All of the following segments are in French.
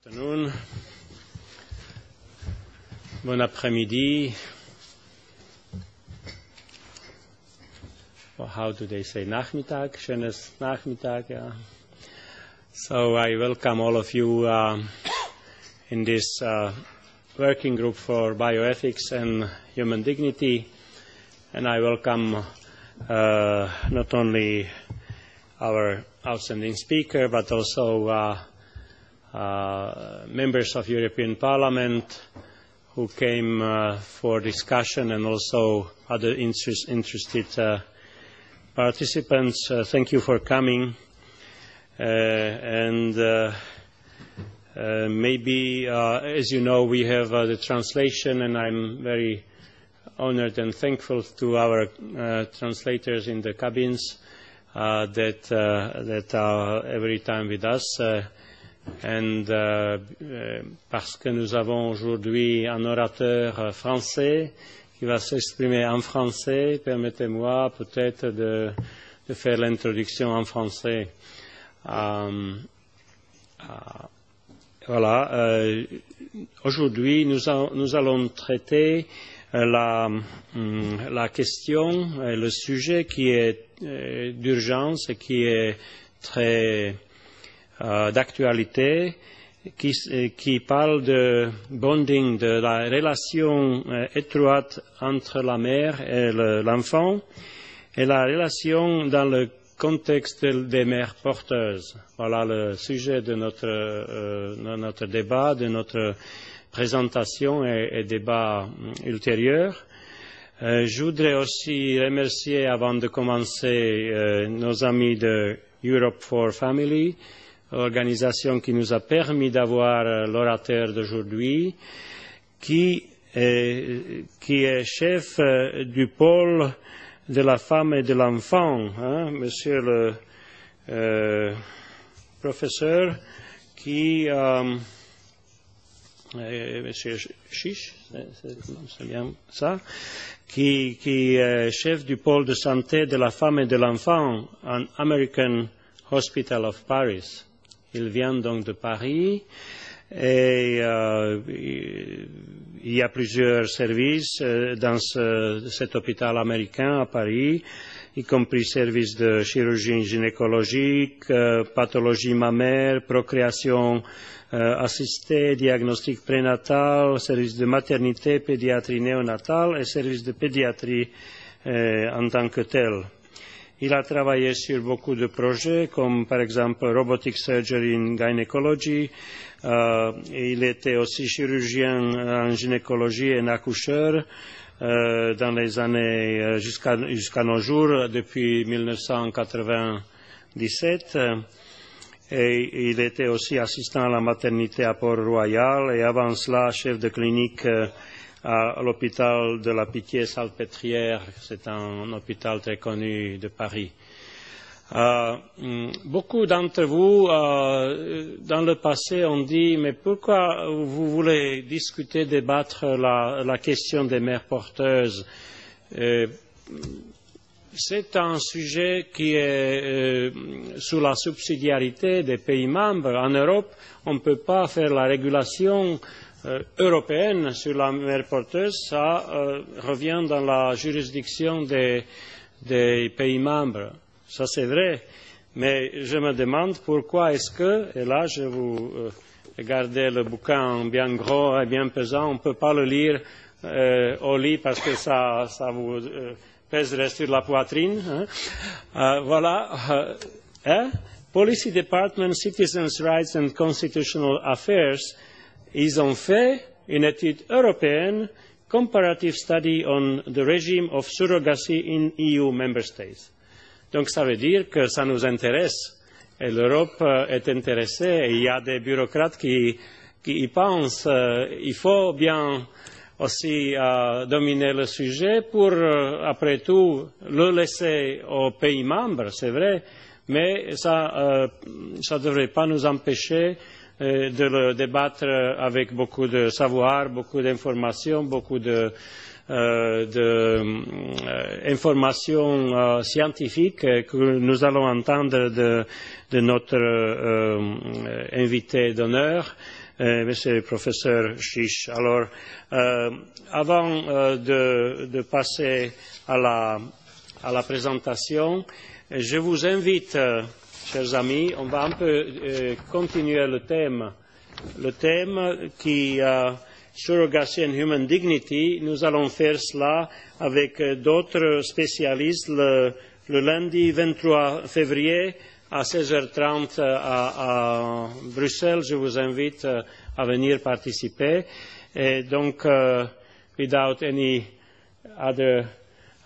Afternoon. Bon après-midi. Or how do they say Nachmittag? Schönes Nachmittag. Yeah. So I welcome all of you in this working group for bioethics and human dignity, and I welcome not only our outstanding speaker but also members of European Parliament who came for discussion, and also other interested participants. Thank you for coming. Maybe, as you know, we have the translation, and I'm very honored and thankful to our translators in the cabins that are every time with us. Parce que nous avons aujourd'hui un orateur français qui va s'exprimer en français, permettez-moi peut-être de faire l'introduction en français. Voilà. Aujourd'hui, nous allons traiter la question, le sujet qui est d'urgence et qui est très d'actualité, qui parle de bonding, de la relation étroite entre la mère et l'enfant, et la relation dans le contexte des mères porteuses. Voilà le sujet de notre débat, de notre présentation et débat ultérieur. Je voudrais aussi remercier, avant de commencer, nos amis de Europe for Family, organisation qui nous a permis d'avoir l'orateur d'aujourd'hui, qui est chef du pôle de la femme et de l'enfant, monsieur le professeur, monsieur Chiche, c'est bien ça, qui est chef du pôle de santé de la femme et de l'enfant en American Hospital of Paris. Il vient donc de Paris et il y a plusieurs services dans cet hôpital américain à Paris, y compris services de chirurgie gynécologique, pathologie mammaire, procréation assistée, diagnostic prénatal, services de maternité, pédiatrie néonatale et services de pédiatrie en tant que tel. Il a travaillé sur beaucoup de projets, comme par exemple Robotic Surgery in Gynecology. Il était aussi chirurgien en gynécologie et accoucheur dans les années jusqu'à nos jours, depuis 1997. Et il était aussi assistant à la maternité à Port-Royal et avant cela chef de clinique à l'hôpital de la Pitié-Salpêtrière. C'est un hôpital très connu de Paris. Beaucoup d'entre vous, dans le passé, ont dit « Mais pourquoi vous voulez discuter, débattre la question des mères porteuses ?» C'est un sujet qui est sous la subsidiarité des pays membres. En Europe, on ne peut pas faire la régulation européenne sur la mère porteuse. Ça revient dans la juridiction des pays membres. Ça, c'est vrai. Mais je me demande pourquoi est-ce que, et là, je vous regardez le bouquin bien gros et bien pesant, on ne peut pas le lire au lit parce que ça vous pèserait sur la poitrine. Voilà. Policy Department, Citizens' Rights and Constitutional Affairs, ils ont fait une étude européenne, Comparative Study on the Regime of Surrogacy in EU Member States. Donc ça veut dire que ça nous intéresse, et l'Europe est intéressée, et il y a des bureaucrates qui y pensent. Il faut bien aussi dominer le sujet pour, après tout, le laisser aux pays membres, c'est vrai, mais ça ne devrait pas nous empêcher de le débattre avec beaucoup de savoir, beaucoup d'informations, beaucoup d'informations scientifiques que nous allons entendre de notre invité d'honneur, Monsieur le professeur Chiche. Alors, avant de passer à la présentation, je vous invite, chers amis, on va un peu continuer le thème qui Surrogacy and Human Dignity. Nous allons faire cela avec d'autres spécialistes le lundi 23 février à 16h30 à Bruxelles. Je vous invite à venir participer. Et donc, without any other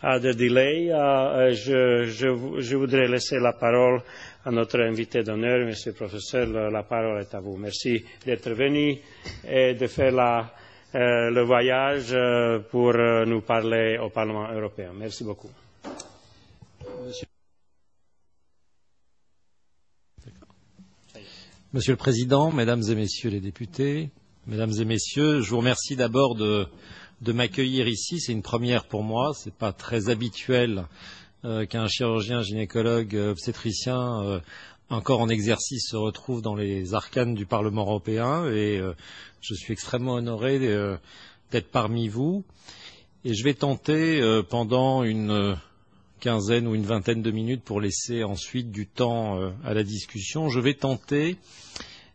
delay, je voudrais laisser la parole à notre invité d'honneur, Monsieur le Professeur. La parole est à vous. Merci d'être venu et de faire le voyage pour nous parler au Parlement européen. Merci beaucoup. Monsieur le Président, Mesdames et Messieurs les députés, Mesdames et Messieurs, je vous remercie d'abord de m'accueillir ici. C'est une première pour moi. Ce n'est pas très habituel qu'un chirurgien gynécologue obstétricien encore en exercice se retrouve dans les arcanes du Parlement européen et je suis extrêmement honoré d'être parmi vous. Et je vais tenter pendant une quinzaine ou une vingtaine de minutes pour laisser ensuite du temps à la discussion. Je vais tenter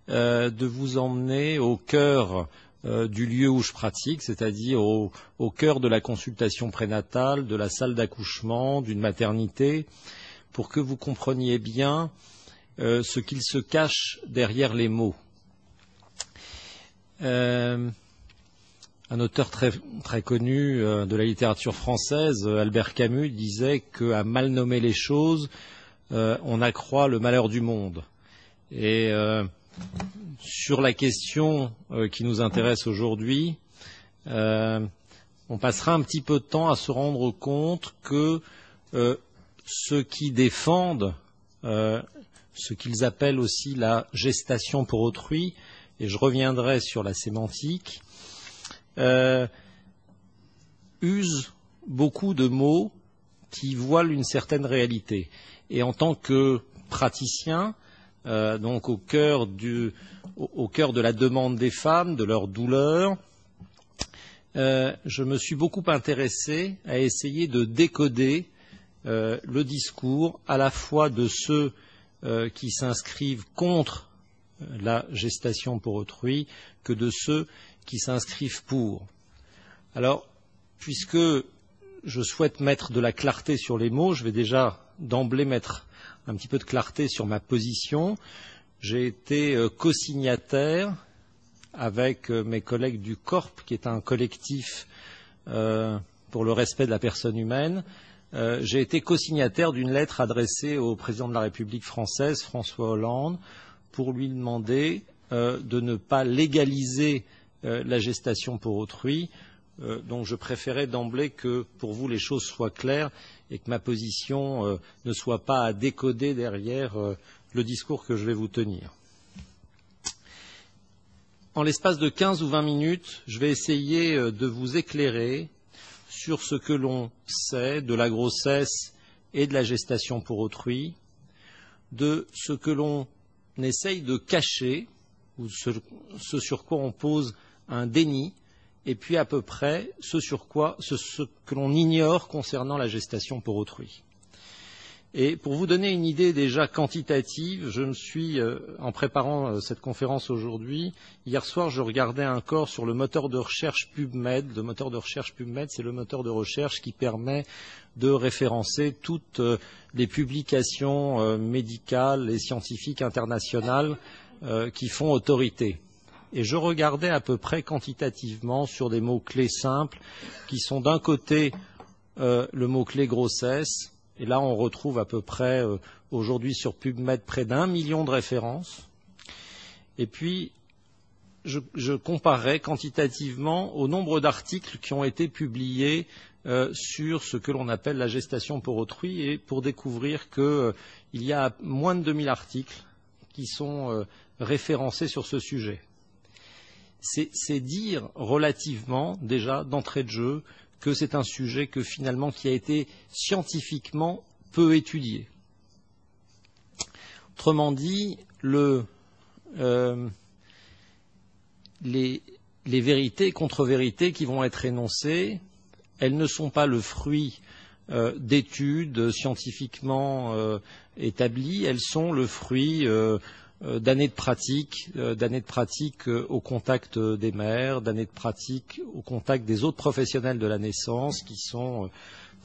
de vous emmener au cœur du lieu où je pratique, c'est-à-dire au cœur de la consultation prénatale, de la salle d'accouchement, d'une maternité, pour que vous compreniez bien ce qu'il se cache derrière les mots. Un auteur très connu de la littérature française, Albert Camus, disait qu'à mal nommer les choses, on accroît le malheur du monde. Et sur la question qui nous intéresse aujourd'hui, on passera un petit peu de temps à se rendre compte que ceux qui défendent ce qu'ils appellent aussi la gestation pour autrui, et je reviendrai sur la sémantique, usent beaucoup de mots qui voilent une certaine réalité. Et en tant que praticien, donc au cœur de la demande des femmes, de leur douleur, je me suis beaucoup intéressé à essayer de décoder le discours à la fois de ceux qui s'inscrivent contre la gestation pour autrui que de ceux qui s'inscrivent pour. Alors, puisque je souhaite mettre de la clarté sur les mots, je vais déjà d'emblée mettre un petit peu de clarté sur ma position. J'ai été co-signataire avec mes collègues du CORP, qui est un collectif pour le respect de la personne humaine. J'ai été co-signataire d'une lettre adressée au président de la République française, François Hollande, pour lui demander de ne pas légaliser la gestation pour autrui. Donc je préférais d'emblée que pour vous les choses soient claires et que ma position ne soit pas à décoder derrière le discours que je vais vous tenir. En l'espace de 15 ou 20 minutes, je vais essayer de vous éclairer sur ce que l'on sait de la grossesse et de la gestation pour autrui, de ce que l'on essaye de cacher, ou ce sur quoi on pose un déni, et puis à peu près ce que l'on ignore concernant la gestation pour autrui. Et pour vous donner une idée déjà quantitative, je me suis, en préparant cette conférence aujourd'hui, hier soir je regardais encore sur le moteur de recherche PubMed. Le moteur de recherche PubMed, c'est le moteur de recherche qui permet de référencer toutes les publications médicales et scientifiques internationales qui font autorité. Et je regardais à peu près quantitativement sur des mots-clés simples qui sont d'un côté le mot-clé grossesse, et là on retrouve à peu près aujourd'hui sur PubMed près d'1 million de références. Et puis je comparais quantitativement au nombre d'articles qui ont été publiés sur ce que l'on appelle la gestation pour autrui, et pour découvrir qu'il y a moins de 2000 articles qui sont référencés sur ce sujet. C'est dire relativement, déjà, d'entrée de jeu, que c'est un sujet finalement qui a été scientifiquement peu étudié. Autrement dit, les vérités et contre-vérités qui vont être énoncées, elles ne sont pas le fruit d'études scientifiquement établies, elles sont le fruit d'années de pratique au contact des mères, d'années de pratique au contact des autres professionnels de la naissance qui sont,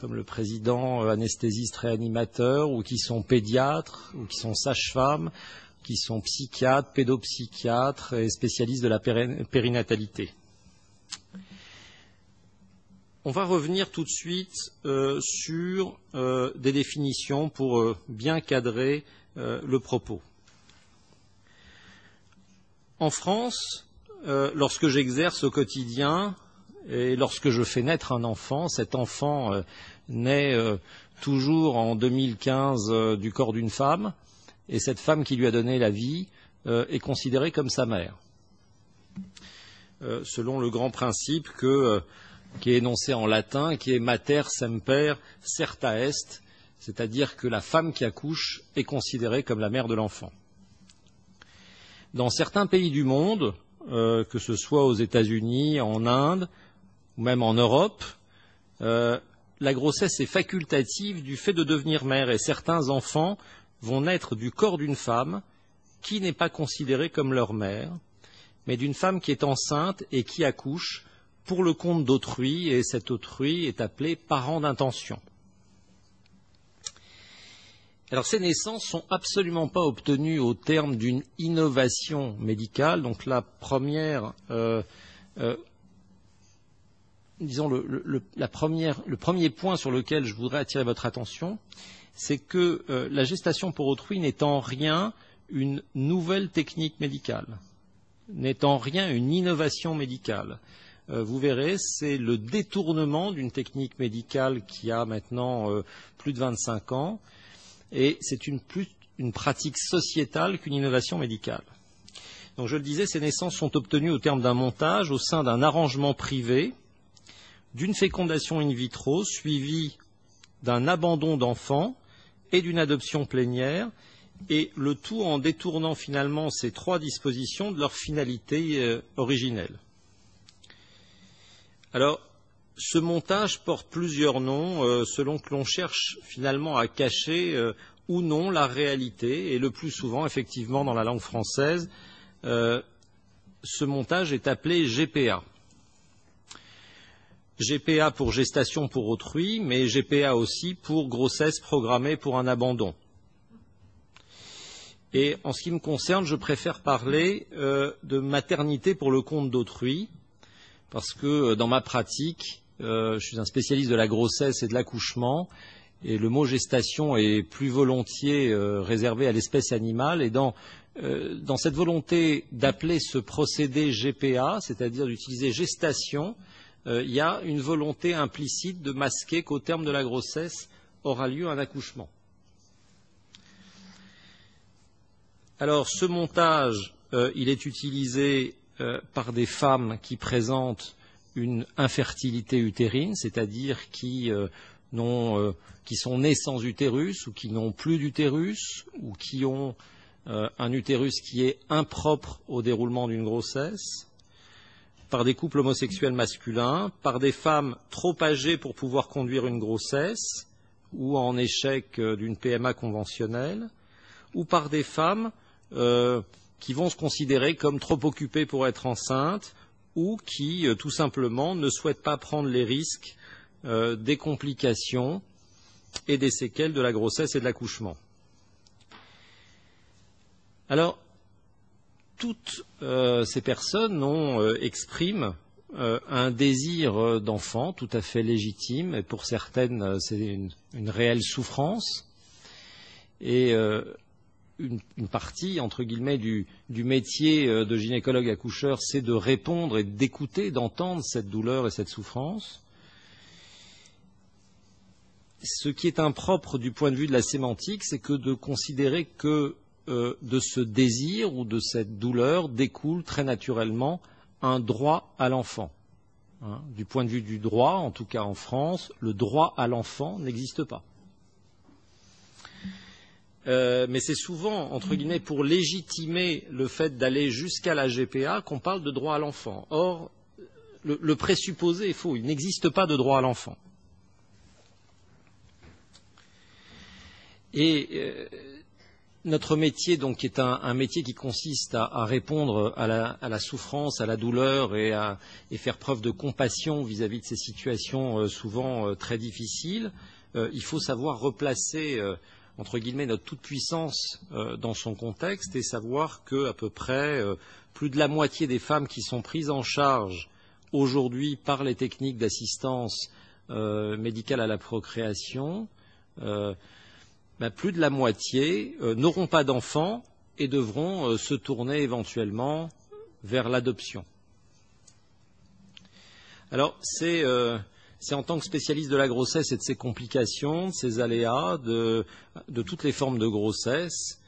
comme le président, anesthésistes réanimateurs, ou qui sont pédiatres, ou qui sont sages-femmes, qui sont psychiatres, pédopsychiatres et spécialistes de la périnatalité. On va revenir tout de suite sur des définitions pour bien cadrer le propos. En France, lorsque j'exerce au quotidien et lorsque je fais naître un enfant, cet enfant naît toujours en 2015 du corps d'une femme, et cette femme qui lui a donné la vie est considérée comme sa mère, selon le grand principe qui est énoncé en latin, qui est mater semper certa est, c'est-à-dire que la femme qui accouche est considérée comme la mère de l'enfant. Dans certains pays du monde, que ce soit aux États-Unis, en Inde ou même en Europe, la grossesse est facultative du fait de devenir mère, et certains enfants vont naître du corps d'une femme qui n'est pas considérée comme leur mère, mais d'une femme qui est enceinte et qui accouche pour le compte d'autrui, et cet autrui est appelé parent d'intention. Alors ces naissances sont absolument pas obtenues au terme d'une innovation médicale. Donc la première, disons le premier point sur lequel je voudrais attirer votre attention, c'est que la gestation pour autrui n'est en rien une nouvelle technique médicale, n'est en rien une innovation médicale. Vous verrez, c'est le détournement d'une technique médicale qui a maintenant plus de 25 ans, et c'est plus une pratique sociétale qu'une innovation médicale. Donc je le disais, ces naissances sont obtenues au terme d'un montage au sein d'un arrangement privé, d'une fécondation in vitro suivie d'un abandon d'enfants et d'une adoption plénière, et le tout en détournant finalement ces trois dispositions de leur finalité originelle. Alors, ce montage porte plusieurs noms selon que l'on cherche finalement à cacher ou non la réalité, et le plus souvent, effectivement, dans la langue française, ce montage est appelé GPA. GPA pour gestation pour autrui, mais GPA aussi pour grossesse programmée pour un abandon. Et en ce qui me concerne, je préfère parler de maternité pour le compte d'autrui, parce que dans ma pratique, je suis un spécialiste de la grossesse et de l'accouchement, et le mot gestation est plus volontiers réservé à l'espèce animale, et dans cette volonté d'appeler ce procédé GPA, c'est-à-dire d'utiliser gestation, il y a une volonté implicite de masquer qu'au terme de la grossesse aura lieu un accouchement. Alors ce montage, il est utilisé par des femmes qui présentent une infertilité utérine, c'est-à-dire qui sont nées sans utérus, ou qui n'ont plus d'utérus, ou qui ont un utérus qui est impropre au déroulement d'une grossesse, par des couples homosexuels masculins, par des femmes trop âgées pour pouvoir conduire une grossesse, ou en échec d'une PMA conventionnelle, ou par des femmes qui vont se considérer comme trop occupées pour être enceintes, ou qui, tout simplement, ne souhaitent pas prendre les risques des complications et des séquelles de la grossesse et de l'accouchement. Alors, toutes ces personnes expriment un désir d'enfant tout à fait légitime, et pour certaines, c'est une réelle souffrance. Et une partie, entre guillemets, du métier de gynécologue accoucheur, c'est de répondre et d'écouter, d'entendre cette douleur et cette souffrance. Ce qui est impropre du point de vue de la sémantique, c'est que de considérer que de ce désir ou de cette douleur découle très naturellement un droit à l'enfant. Du point de vue du droit, en tout cas en France, le droit à l'enfant n'existe pas. mais c'est souvent, entre guillemets, pour légitimer le fait d'aller jusqu'à la GPA qu'on parle de droit à l'enfant. Or, le présupposé est faux, il n'existe pas de droit à l'enfant. Et notre métier, donc, est un métier qui consiste à répondre à la souffrance, à la douleur et faire preuve de compassion vis-à-vis de ces situations souvent très difficiles. Il faut savoir replacer, entre guillemets, notre toute-puissance dans son contexte et savoir qu'à peu près plus de la moitié des femmes qui sont prises en charge aujourd'hui par les techniques d'assistance médicale à la procréation, plus de la moitié n'auront pas d'enfants et devront se tourner éventuellement vers l'adoption. Alors, c'est en tant que spécialiste de la grossesse et de ses complications, de ses aléas, de toutes les formes de grossesse,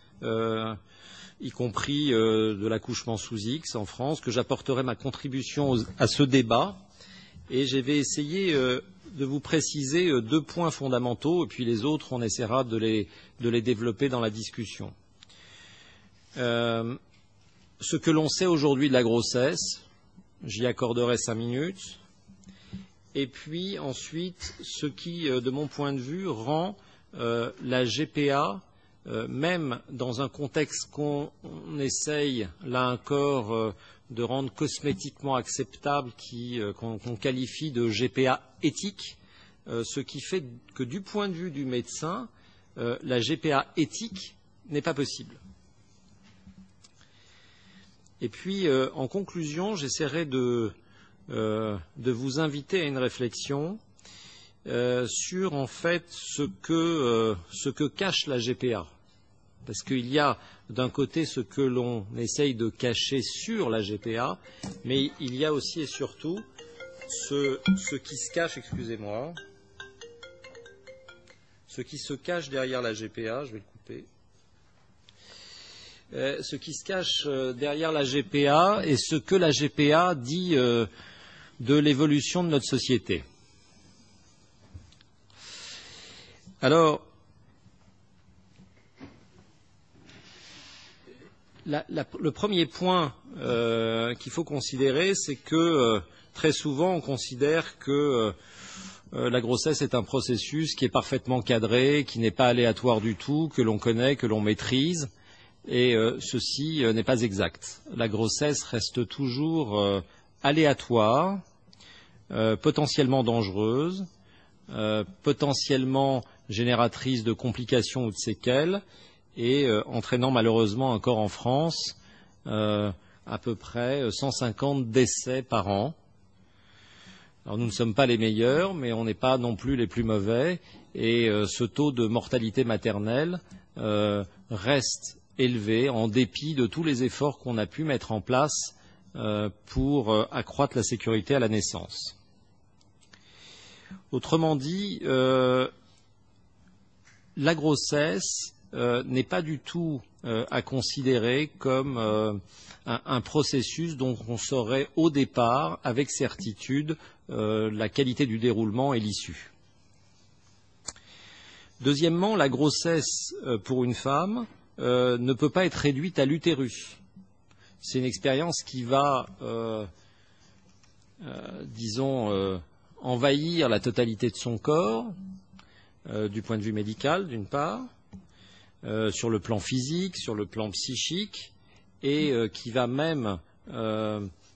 y compris de l'accouchement sous X en France, que j'apporterai ma contribution à ce débat. Et je vais essayer de vous préciser 2 points fondamentaux, et puis les autres, on essaiera de les développer dans la discussion. Ce que l'on sait aujourd'hui de la grossesse, j'y accorderai 5 minutes. Et puis ensuite, ce qui, de mon point de vue, rend la GPA, même dans un contexte qu'on essaye, là encore, de rendre cosmétiquement acceptable, qu'on qualifie de GPA éthique, ce qui fait que du point de vue du médecin, la GPA éthique n'est pas possible. Et puis, en conclusion, j'essaierai de vous inviter à une réflexion sur, en fait, ce que cache la GPA. Parce qu'il y a d'un côté ce que l'on essaye de cacher sur la GPA, mais il y a aussi et surtout ce qui se cache, excusez-moi, ce qui se cache derrière la GPA, je vais le couper, ce qui se cache derrière la GPA et ce que la GPA dit de l'évolution de notre société. Alors, le premier point qu'il faut considérer, c'est que très souvent on considère que la grossesse est un processus qui est parfaitement cadré, qui n'est pas aléatoire du tout, que l'on connaît, que l'on maîtrise, et ceci n'est pas exact. La grossesse reste toujours aléatoire, potentiellement dangereuse, potentiellement génératrice de complications ou de séquelles, et entraînant malheureusement encore en France à peu près 150 décès par an. Alors nous ne sommes pas les meilleurs, mais on n'est pas non plus les plus mauvais, et ce taux de mortalité maternelle reste élevé en dépit de tous les efforts qu'on a pu mettre en place pour accroître la sécurité à la naissance. Autrement dit, la grossesse n'est pas du tout à considérer comme un processus dont on saurait au départ avec certitude la qualité du déroulement et l'issue. Deuxièmement, la grossesse pour une femme ne peut pas être réduite à l'utérus. C'est une expérience qui va, disons, envahir la totalité de son corps, du point de vue médical d'une part, sur le plan physique, sur le plan psychique, et qui va même,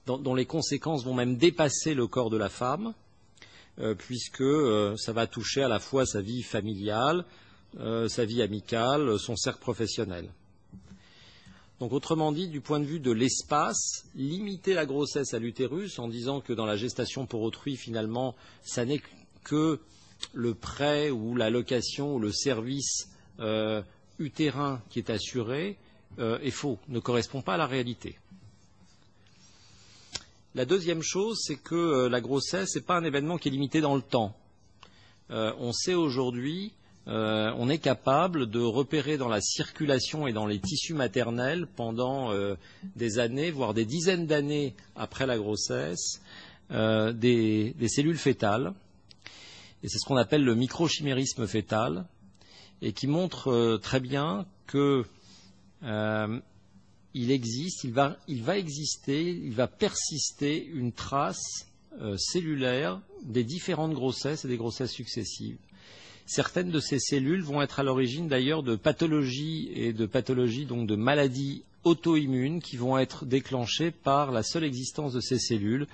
dont les conséquences vont même dépasser le corps de la femme, puisque ça va toucher à la fois sa vie familiale, sa vie amicale, son cercle professionnel. Donc autrement dit, du point de vue de l'espace, limiter la grossesse à l'utérus en disant que dans la gestation pour autrui, finalement, ça n'est que le prêt ou la location ou le service utérin qui est assuré est faux, ne correspond pas à la réalité. La deuxième chose, c'est que la grossesse n'est pas un événement qui est limité dans le temps. On sait aujourd'hui, on est capable de repérer dans la circulation et dans les tissus maternels pendant des années, voire des dizaines d'années après la grossesse, des cellules fœtales. Et c'est ce qu'on appelle le microchimérisme fœtal, et qui montre très bien que il va persister une trace cellulaire des différentes grossesses et des grossesses successives. Certaines de ces cellules vont être à l'origine d'ailleurs de pathologies donc de maladies auto-immunes qui vont être déclenchées par la seule existence de ces cellules.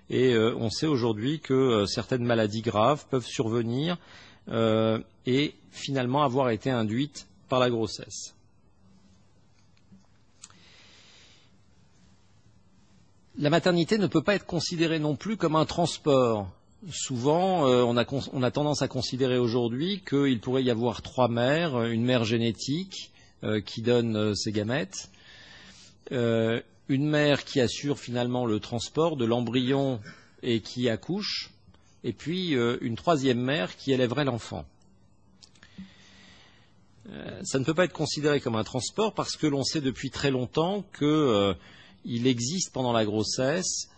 Et on sait aujourd'hui que certaines maladies graves peuvent survenir et finalement avoir été induites par la grossesse. La maternité ne peut pas être considérée non plus comme un transport. Souvent, on a tendance à considérer aujourd'hui qu'il pourrait y avoir trois mères, une mère génétique qui donne ses gamètes, une mère qui assure finalement le transport de l'embryon et qui accouche, et puis une troisième mère qui élèverait l'enfant. Ça ne peut pas être considéré comme un transport parce que l'on sait depuis très longtemps qu'il existe pendant la grossesse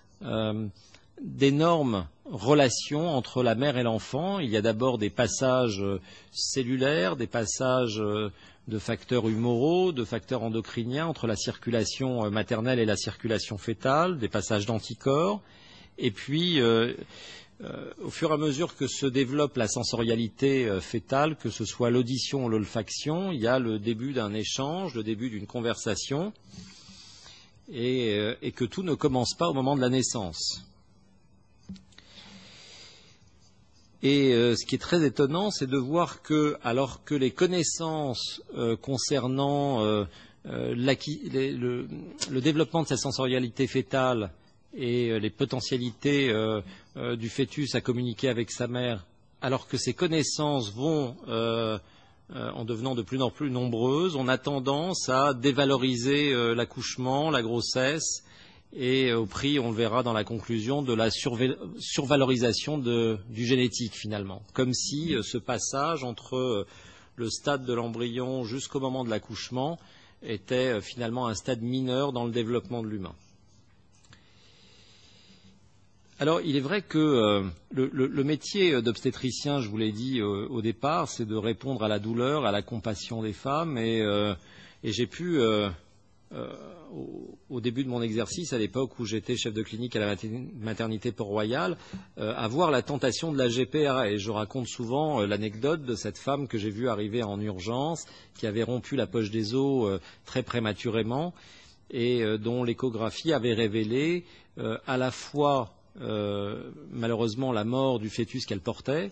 d'énormes relations entre la mère et l'enfant. Il y a d'abord des passages cellulaires, des passages de facteurs humoraux, de facteurs endocriniens entre la circulation maternelle et la circulation fœtale, des passages d'anticorps. Et puis, au fur et à mesure que se développe la sensorialité fœtale, que ce soit l'audition ou l'olfaction, il y a le début d'un échange, le début d'une conversation, et que tout ne commence pas au moment de la naissance. Et ce qui est très étonnant, c'est de voir que, alors que les connaissances concernant le développement de sa sensorialité fœtale et les potentialités du fœtus à communiquer avec sa mère, alors que ces connaissances vont, en devenant de plus en plus nombreuses, on a tendance à dévaloriser l'accouchement, la grossesse, et au prix, on le verra dans la conclusion, de la survalorisation du génétique finalement. Comme si ce passage entre le stade de l'embryon jusqu'au moment de l'accouchement était finalement un stade mineur dans le développement de l'humain. Alors, il est vrai que le métier d'obstétricien, je vous l'ai dit au départ, c'est de répondre à la douleur, à la compassion des femmes, et j'ai pu... au début de mon exercice, à l'époque où j'étais chef de clinique à la maternité Port-Royal, avoir la tentation de la GPRA. Et je raconte souvent l'anecdote de cette femme que j'ai vue arriver en urgence, qui avait rompu la poche des os très prématurément, et dont l'échographie avait révélé à la fois, malheureusement, la mort du fœtus qu'elle portait,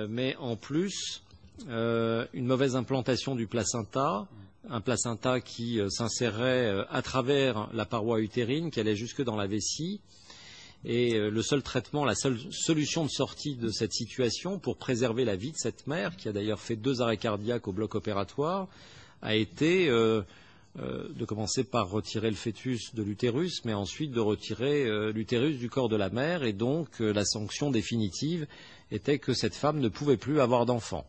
mais en plus, une mauvaise implantation du placenta, un placenta qui s'insérait à travers la paroi utérine, qui allait jusque dans la vessie. Et le seul traitement, la seule solution de sortie de cette situation pour préserver la vie de cette mère, qui a d'ailleurs fait 2 arrêts cardiaques au bloc opératoire, a été de commencer par retirer le fœtus de l'utérus, mais ensuite de retirer l'utérus du corps de la mère. Et donc la sanction définitive était que cette femme ne pouvait plus avoir d'enfant,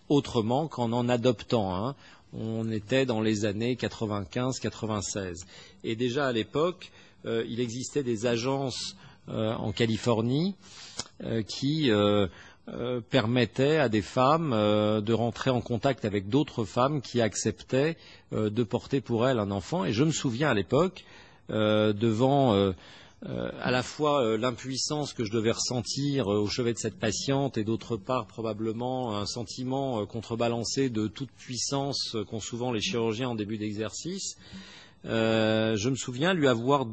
autrement qu'en en adoptant un. On était dans les années 95-96. Et déjà à l'époque, il existait des agences en Californie qui permettaient à des femmes de rentrer en contact avec d'autres femmes qui acceptaient de porter pour elles un enfant. Et je me souviens à l'époque, devant à la fois l'impuissance que je devais ressentir au chevet de cette patiente et d'autre part probablement un sentiment contrebalancé de toute puissance qu'ont souvent les chirurgiens en début d'exercice, je me souviens lui avoir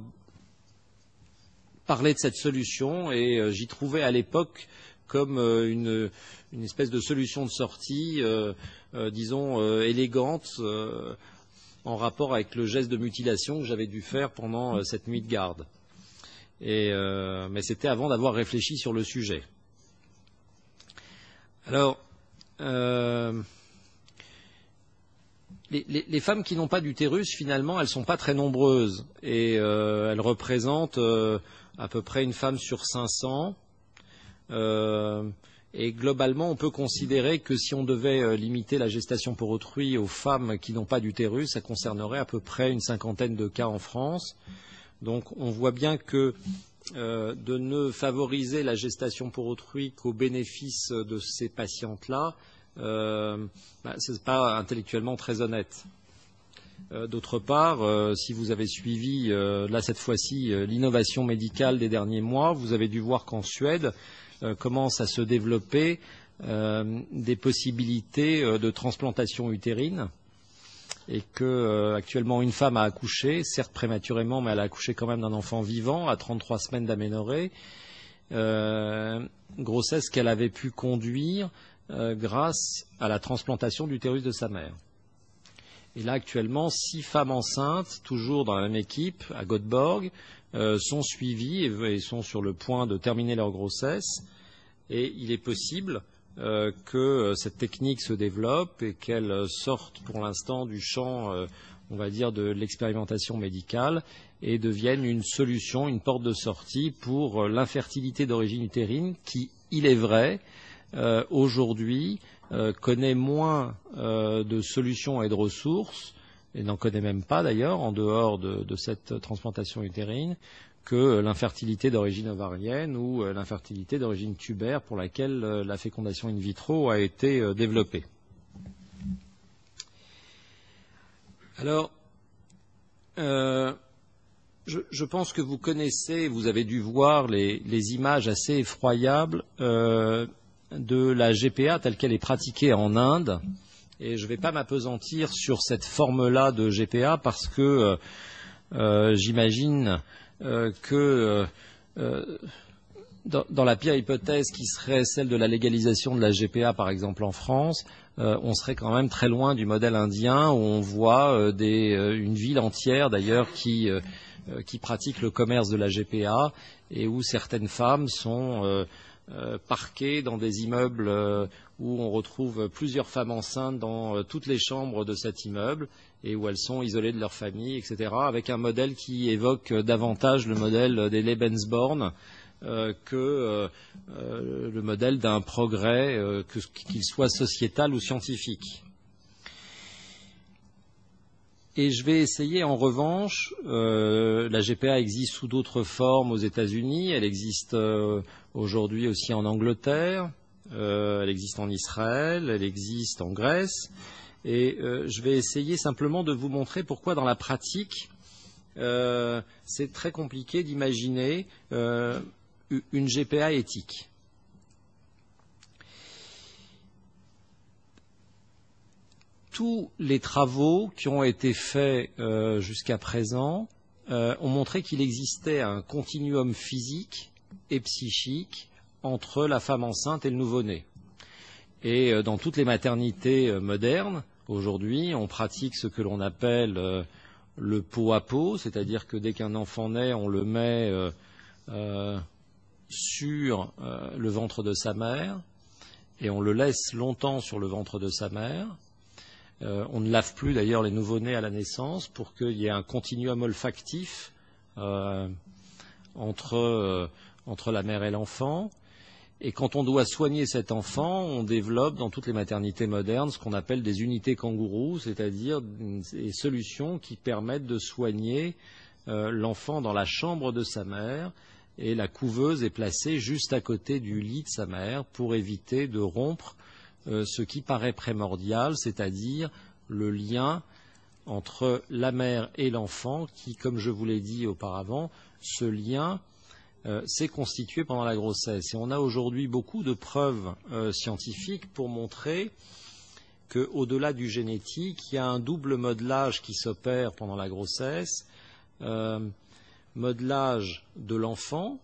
parlé de cette solution et j'y trouvais à l'époque comme une espèce de solution de sortie, disons, élégante, en rapport avec le geste de mutilation que j'avais dû faire pendant cette nuit de garde. Mais c'était avant d'avoir réfléchi sur le sujet. Alors, les femmes qui n'ont pas d'utérus, finalement, elles ne sont pas très nombreuses. Et elles représentent à peu près une femme sur 500. Et globalement, on peut considérer que si on devait limiter la gestation pour autrui aux femmes qui n'ont pas d'utérus, ça concernerait à peu près une 50aine de cas en France. Donc on voit bien que de ne favoriser la gestation pour autrui qu'au bénéfice de ces patientes-là ce n'est pas intellectuellement très honnête. D'autre part, si vous avez suivi, là cette fois-ci, l'innovation médicale des derniers mois, vous avez dû voir qu'en Suède commencent à se développer des possibilités de transplantation utérine et que actuellement une femme a accouché, certes prématurément, mais elle a accouché quand même d'un enfant vivant à 33 semaines d'aménorrhée, grossesse qu'elle avait pu conduire grâce à la transplantation d'utérus de sa mère. Et là, actuellement, 6 femmes enceintes, toujours dans la même équipe, à Göteborg, sont suivies et sont sur le point de terminer leur grossesse. Et il est possible que cette technique se développe et qu'elle sorte pour l'instant du champ, on va dire, de l'expérimentation médicale et devienne une solution, une porte de sortie pour l'infertilité d'origine utérine qui, il est vrai, aujourd'hui, connaît moins de solutions et de ressources, et n'en connaît même pas d'ailleurs, en dehors de cette transplantation utérine, que l'infertilité d'origine ovarienne ou l'infertilité d'origine tubaire pour laquelle la fécondation in vitro a été développée. Alors, je pense que vous connaissez, vous avez dû voir les images assez effroyables de la GPA telle qu'elle est pratiquée en Inde. Et je ne vais pas m'appesantir sur cette forme-là de GPA parce que j'imagine que dans la pire hypothèse qui serait celle de la légalisation de la GPA, par exemple en France, on serait quand même très loin du modèle indien où on voit une ville entière d'ailleurs qui pratique le commerce de la GPA et où certaines femmes sont parquées dans des immeubles où on retrouve plusieurs femmes enceintes dans toutes les chambres de cet immeuble et où elles sont isolées de leur famille, etc., avec un modèle qui évoque davantage le modèle des Lebensborn que le modèle d'un progrès, qu'il soit sociétal ou scientifique. Et je vais essayer en revanche, la GPA existe sous d'autres formes aux États-Unis, elle existe aujourd'hui aussi en Angleterre, elle existe en Israël, elle existe en Grèce, et je vais essayer simplement de vous montrer pourquoi dans la pratique, c'est très compliqué d'imaginer une GPA éthique. Tous les travaux qui ont été faits jusqu'à présent ont montré qu'il existait un continuum physique et psychique entre la femme enceinte et le nouveau-né. Et dans toutes les maternités modernes, aujourd'hui, on pratique ce que l'on appelle le pot à pot, c'est-à-dire que dès qu'un enfant naît, on le met sur le ventre de sa mère et on le laisse longtemps sur le ventre de sa mère. On ne lave plus d'ailleurs les nouveau-nés à la naissance pour qu'il y ait un continuum olfactif entre la mère et l'enfant. Et quand on doit soigner cet enfant, on développe dans toutes les maternités modernes ce qu'on appelle des unités kangourous, c'est-à-dire des solutions qui permettent de soigner l'enfant dans la chambre de sa mère. Et la couveuse est placée juste à côté du lit de sa mère pour éviter de rompre ce qui paraît primordial, c'est-à-dire le lien entre la mère et l'enfant qui, comme je vous l'ai dit auparavant, ce lien s'est constitué pendant la grossesse. Et on a aujourd'hui beaucoup de preuves scientifiques pour montrer qu'au-delà du génétique, il y a un double modelage qui s'opère pendant la grossesse, modelage de l'enfant,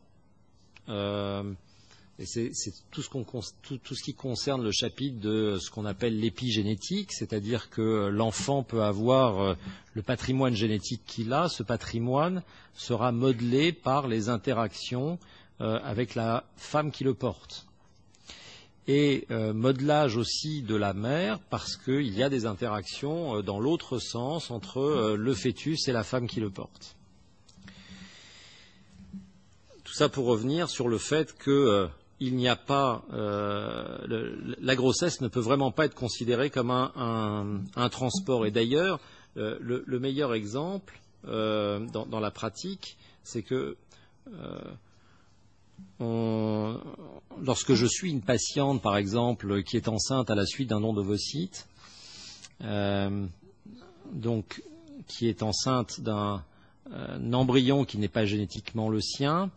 et c'est tout ce qui concerne le chapitre de ce qu'on appelle l'épigénétique, c'est-à-dire que l'enfant peut avoir le patrimoine génétique qu'il a, ce patrimoine sera modelé par les interactions avec la femme qui le porte. Et modelage aussi de la mère, parce qu'il y a des interactions dans l'autre sens entre le fœtus et la femme qui le porte. Tout ça pour revenir sur le fait que il n'y a pas la grossesse ne peut vraiment pas être considérée comme un transport. Et d'ailleurs, le meilleur exemple dans la pratique, c'est que lorsque je suis une patiente, par exemple, qui est enceinte à la suite d'un don d'ovocytes, donc qui est enceinte d'un embryon qui n'est pas génétiquement le sien,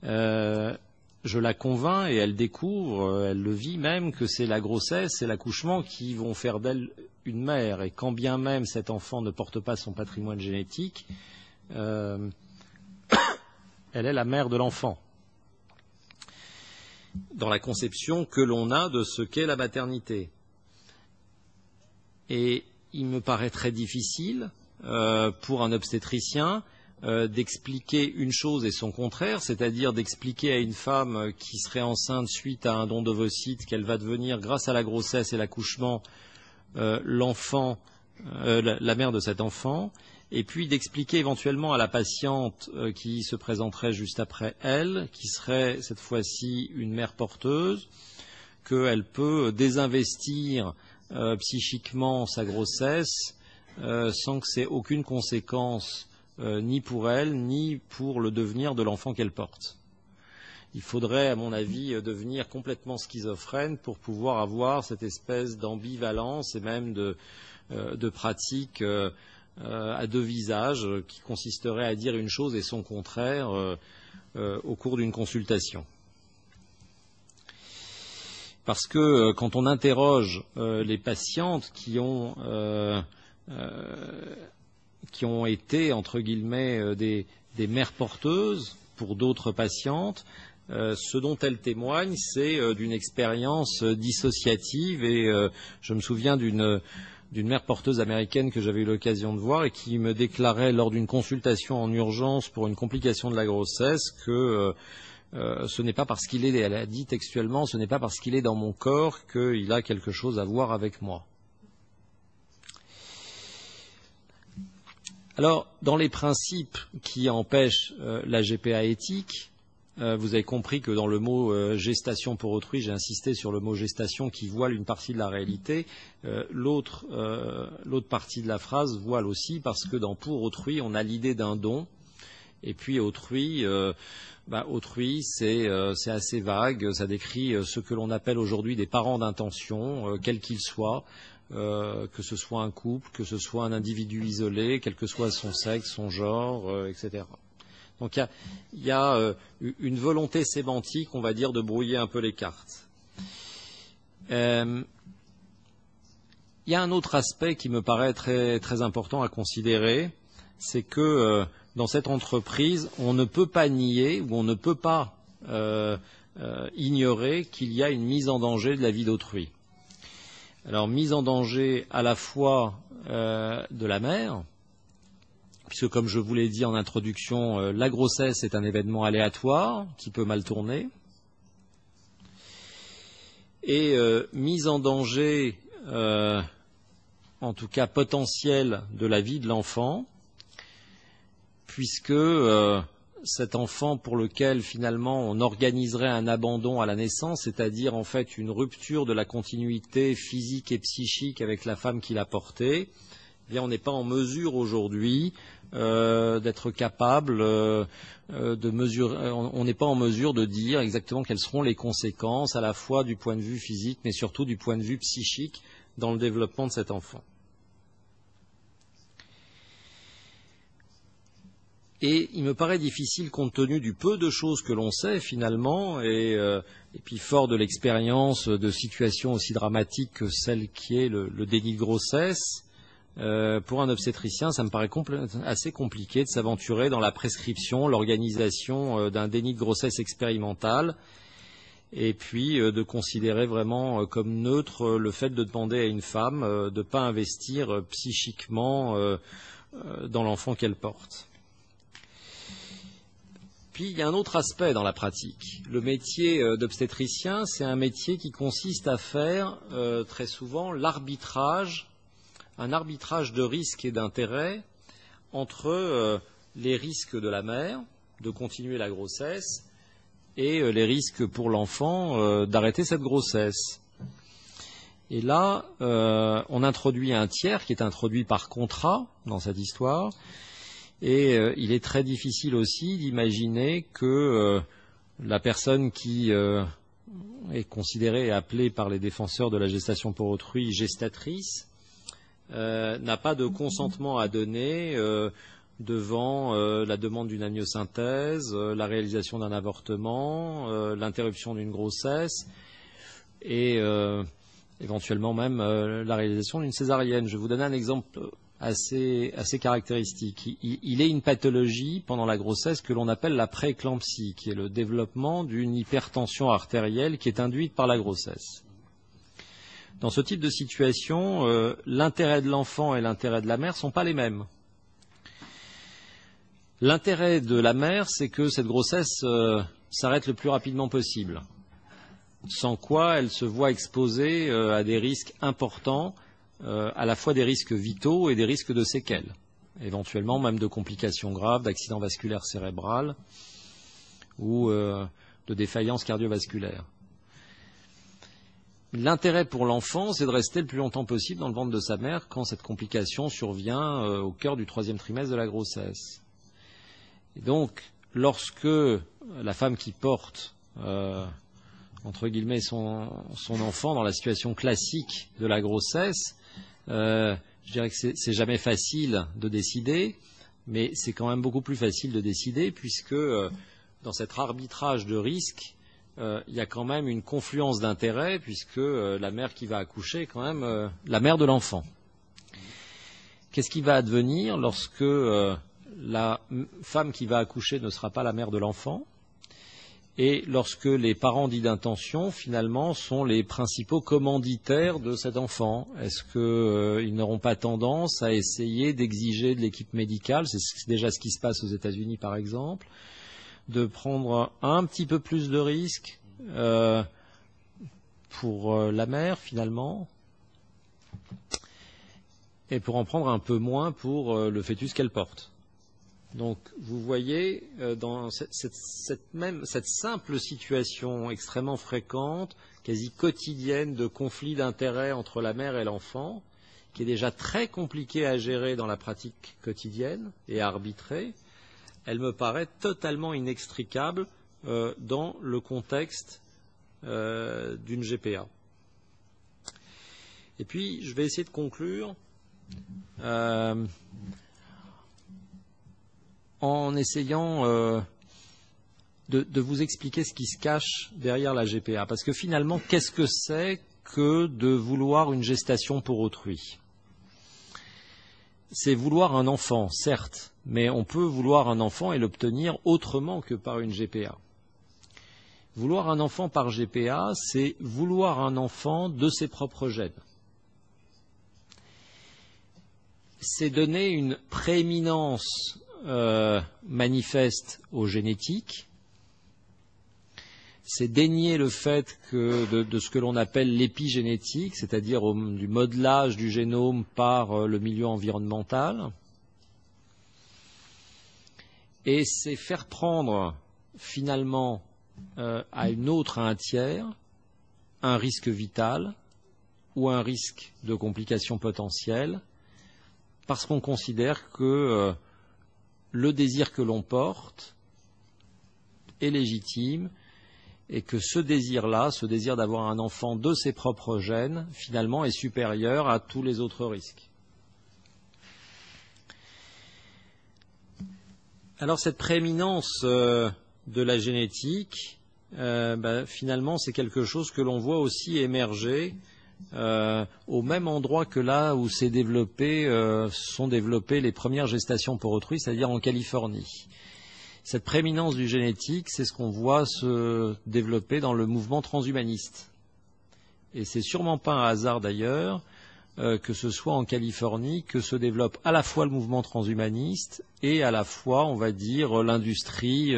je la convainc et elle découvre, elle le vit même, que c'est la grossesse et l'accouchement qui vont faire d'elle une mère. Et quand bien même cet enfant ne porte pas son patrimoine génétique, elle est la mère de l'enfant, dans la conception que l'on a de ce qu'est la maternité. Et il me paraît très difficile pour un obstétricien d'expliquer une chose et son contraire, c'est-à-dire d'expliquer à une femme qui serait enceinte suite à un don d'ovocytes qu'elle va devenir, grâce à la grossesse et l'accouchement, l'enfant, la mère de cet enfant, et puis d'expliquer éventuellement à la patiente qui se présenterait juste après elle, qui serait cette fois-ci une mère porteuse, qu'elle peut désinvestir psychiquement sa grossesse sans que ça ait aucune conséquence ni pour elle, ni pour le devenir de l'enfant qu'elle porte. Il faudrait, à mon avis, devenir complètement schizophrène pour pouvoir avoir cette espèce d'ambivalence et même de pratique à deux visages qui consisterait à dire une chose et son contraire au cours d'une consultation. Parce que quand on interroge les patientes qui ont été, entre guillemets, des mères porteuses pour d'autres patientes, ce dont elles témoignent, c'est d'une expérience dissociative. Et je me souviens d'une mère porteuse américaine que j'avais eu l'occasion de voir et qui me déclarait lors d'une consultation en urgence pour une complication de la grossesse que ce n'est pas parce qu'il est, elle a dit textuellement, ce n'est pas parce qu'il est dans mon corps qu'il a quelque chose à voir avec moi. Alors, dans les principes qui empêchent la GPA éthique, vous avez compris que dans le mot gestation pour autrui, j'ai insisté sur le mot gestation qui voile une partie de la réalité. L'autre partie de la phrase voile aussi parce que dans pour autrui, on a l'idée d'un don. Et puis autrui, autrui c'est assez vague. Ça décrit ce que l'on appelle aujourd'hui des parents d'intention, quels qu'ils soient. Que ce soit un couple, que ce soit un individu isolé, quel que soit son sexe, son genre, etc. Donc il y a une volonté sémantique, on va dire, de brouiller un peu les cartes. Il y a un autre aspect qui me paraît très, très important à considérer, c'est que dans cette entreprise, on ne peut pas nier ou on ne peut pas ignorer qu'il y a une mise en danger de la vie d'autrui. Alors, mise en danger à la fois de la mère, puisque comme je vous l'ai dit en introduction, la grossesse est un événement aléatoire qui peut mal tourner, et mise en danger, en tout cas potentielle, de la vie de l'enfant, puisque cet enfant pour lequel finalement on organiserait un abandon à la naissance, c'est-à-dire en fait une rupture de la continuité physique et psychique avec la femme qui l'a porté, eh bien on n'est pas en mesure aujourd'hui d'être capable de mesurer, on n'est pas en mesure de dire exactement quelles seront les conséquences à la fois du point de vue physique mais surtout du point de vue psychique dans le développement de cet enfant. Et il me paraît difficile, compte tenu du peu de choses que l'on sait finalement, et puis fort de l'expérience de situations aussi dramatiques que celle qui est le déni de grossesse, pour un obstétricien, ça me paraît assez compliqué de s'aventurer dans la prescription, l'organisation d'un déni de grossesse expérimental, et puis de considérer vraiment comme neutre le fait de demander à une femme de ne pas investir psychiquement dans l'enfant qu'elle porte. Puis il y a un autre aspect dans la pratique. Le métier d'obstétricien, c'est un métier qui consiste à faire très souvent un arbitrage de risques et d'intérêts entre les risques de la mère de continuer la grossesse et les risques pour l'enfant d'arrêter cette grossesse. Et là, on introduit un tiers qui est introduit par contrat dans cette histoire. Et il est très difficile aussi d'imaginer que la personne qui est considérée et appelée par les défenseurs de la gestation pour autrui gestatrice n'a pas de consentement à donner devant la demande d'une amniosynthèse, la réalisation d'un avortement, l'interruption d'une grossesse et éventuellement même la réalisation d'une césarienne. Je vais vous donner un exemple assez caractéristique. Il est une pathologie pendant la grossesse que l'on appelle la prééclampsie, qui est le développement d'une hypertension artérielle qui est induite par la grossesse. Dans ce type de situation, l'intérêt de l'enfant et l'intérêt de la mère ne sont pas les mêmes. L'intérêt de la mère, c'est que cette grossesse s'arrête le plus rapidement possible, sans quoi elle se voit exposée à des risques importants, à la fois des risques vitaux et des risques de séquelles, éventuellement même de complications graves, d'accidents vasculaires cérébrales ou de défaillances cardiovasculaires. L'intérêt pour l'enfant, c'est de rester le plus longtemps possible dans le ventre de sa mère quand cette complication survient au cœur du 3e trimestre de la grossesse. Et donc, lorsque la femme qui porte entre guillemets son enfant dans la situation classique de la grossesse, je dirais que c'est jamais facile de décider, mais c'est quand même beaucoup plus facile de décider puisque dans cet arbitrage de risque, il y a quand même une confluence d'intérêts puisque la mère qui va accoucher est quand même la mère de l'enfant. Qu'est-ce qui va advenir lorsque la femme qui va accoucher ne sera pas la mère de l'enfant et lorsque les parents dits d'intention, finalement, sont les principaux commanditaires de cet enfant? Est-ce qu'ils n'auront pas tendance à essayer d'exiger de l'équipe médicale, c'est déjà ce qui se passe aux États-Unis par exemple, de prendre un petit peu plus de risques pour la mère finalement et pour en prendre un peu moins pour le fœtus qu'elle porte? Donc vous voyez dans cette simple situation extrêmement fréquente, quasi quotidienne de conflit d'intérêts entre la mère et l'enfant, qui est déjà très compliquée à gérer dans la pratique quotidienne et à arbitrer, elle me paraît totalement inextricable dans le contexte d'une GPA. Et puis, je vais essayer de conclure en essayant de vous expliquer ce qui se cache derrière la GPA. Parce que finalement, qu'est-ce que c'est que de vouloir une gestation pour autrui? C'est vouloir un enfant, certes, mais on peut vouloir un enfant et l'obtenir autrement que par une GPA. Vouloir un enfant par GPA, c'est vouloir un enfant de ses propres gènes. C'est donner une prééminence manifeste aux génétiques. C'est dénier le fait que de ce que l'on appelle l'épigénétique, c'est-à-dire du modelage du génome par le milieu environnemental. Et c'est faire prendre finalement à une autre, à un tiers, un risque vital ou un risque de complications potentielles, parce qu'on considère que le désir que l'on porte est légitime et que ce désir-là, ce désir d'avoir un enfant de ses propres gènes, finalement est supérieur à tous les autres risques. Alors cette prééminence de la génétique, finalement c'est quelque chose que l'on voit aussi émerger au même endroit que là où sont développées les premières gestations pour autrui, c'est-à-dire en Californie. Cette prééminence du génétique, c'est ce qu'on voit se développer dans le mouvement transhumaniste. Et c'est sûrement pas un hasard d'ailleurs que ce soit en Californie que se développe à la fois le mouvement transhumaniste et à la fois, on va dire, l'industrie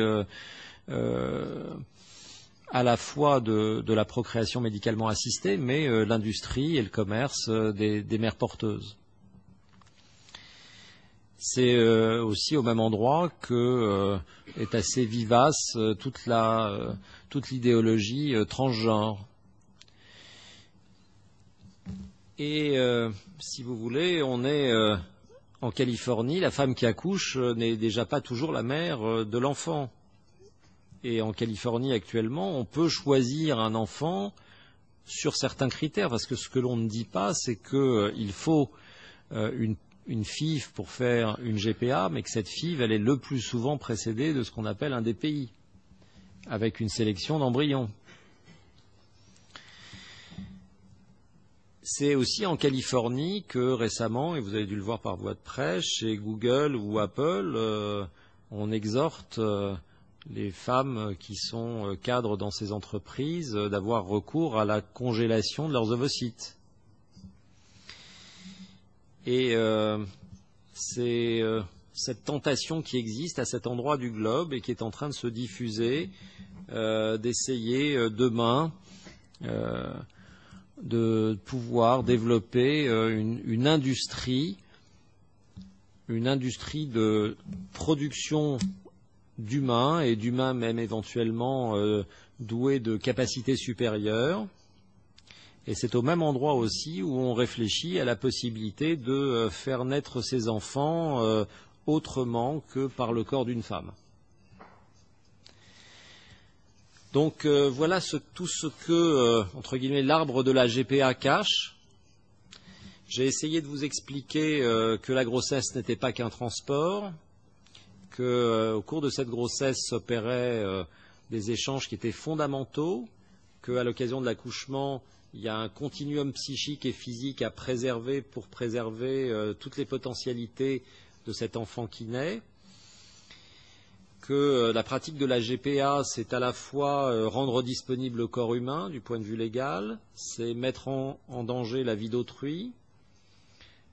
à la fois de la procréation médicalement assistée, mais l'industrie et le commerce des mères porteuses. C'est aussi au même endroit que est assez vivace toute l'idéologie transgenre. Et si vous voulez, on est en Californie, la femme qui accouche n'est déjà pas toujours la mère de l'enfant. et en Californie actuellement, on peut choisir un enfant sur certains critères, parce que ce que l'on ne dit pas, c'est qu'il faut une FIV pour faire une GPA, mais que cette FIV, elle est le plus souvent précédée de ce qu'on appelle un DPI, avec une sélection d'embryons. C'est aussi en Californie que récemment, et vous avez dû le voir par voie de presse, chez Google ou Apple, on exhorte les femmes qui sont cadres dans ces entreprises d'avoir recours à la congélation de leurs ovocytes. Et c'est cette tentation qui existe à cet endroit du globe et qui est en train de se diffuser, d'essayer demain de pouvoir développer une industrie de production d'humains et d'humains même éventuellement doués de capacités supérieures. Et c'est au même endroit aussi où on réfléchit à la possibilité de faire naître ces enfants autrement que par le corps d'une femme. Donc voilà tout ce que, entre guillemets, l'arbre de la GPA cache. J'ai essayé de vous expliquer que la grossesse n'était pas qu'un transport, qu'au cours de cette grossesse s'opéraient des échanges qui étaient fondamentaux, qu'à l'occasion de l'accouchement, il y a un continuum psychique et physique à préserver pour préserver toutes les potentialités de cet enfant qui naît, que la pratique de la GPA, c'est à la fois rendre disponible le corps humain du point de vue légal, c'est mettre en danger la vie d'autrui,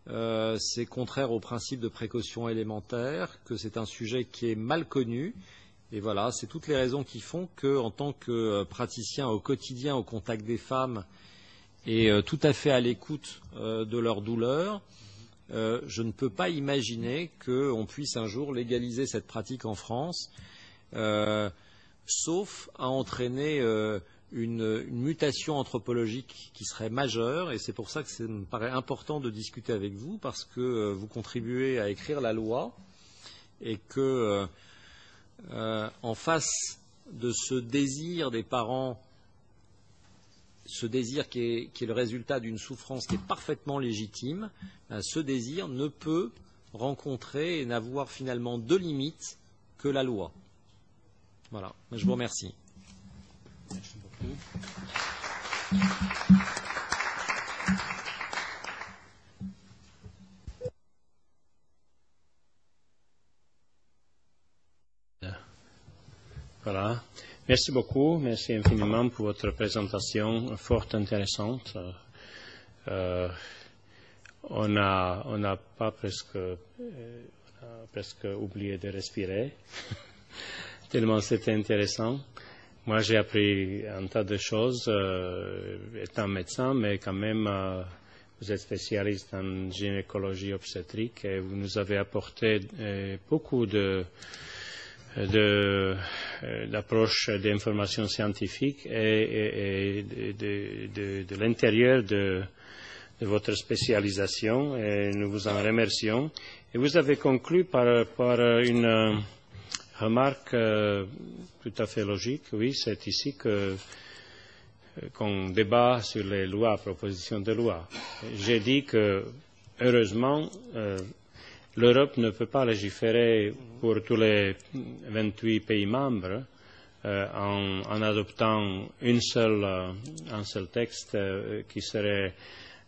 c'est contraire au principe de précaution élémentaire, que c'est un sujet qui est mal connu. Et voilà, c'est toutes les raisons qui font que, en tant que praticien au quotidien au contact des femmes et tout à fait à l'écoute de leurs douleurs, je ne peux pas imaginer qu'on puisse un jour légaliser cette pratique en France, sauf à entraîner une mutation anthropologique qui serait majeure, et c'est pour ça que ça me paraît important de discuter avec vous, parce que vous contribuez à écrire la loi, et que en face de ce désir des parents, ce désir qui est le résultat d'une souffrance qui est parfaitement légitime, ce désir ne peut rencontrer et n'avoir finalement de limite que la loi. Voilà, je vous remercie. Merci beaucoup. Voilà. Merci beaucoup. Merci infiniment pour votre présentation fort intéressante. On a presque oublié de respirer, tellement c'était intéressant. Moi, j'ai appris un tas de choses, étant médecin, mais quand même, vous êtes spécialiste en gynécologie obstétrique et vous nous avez apporté beaucoup d'approches d'informations scientifiques et de l'intérieur de votre spécialisation, et nous vous en remercions. Et vous avez conclu par une remarque tout à fait logique. Oui, c'est ici qu'on débat sur les lois, propositions de loi. J'ai dit que, heureusement, l'Europe ne peut pas légiférer pour tous les 28 pays membres en adoptant un seul texte qui serait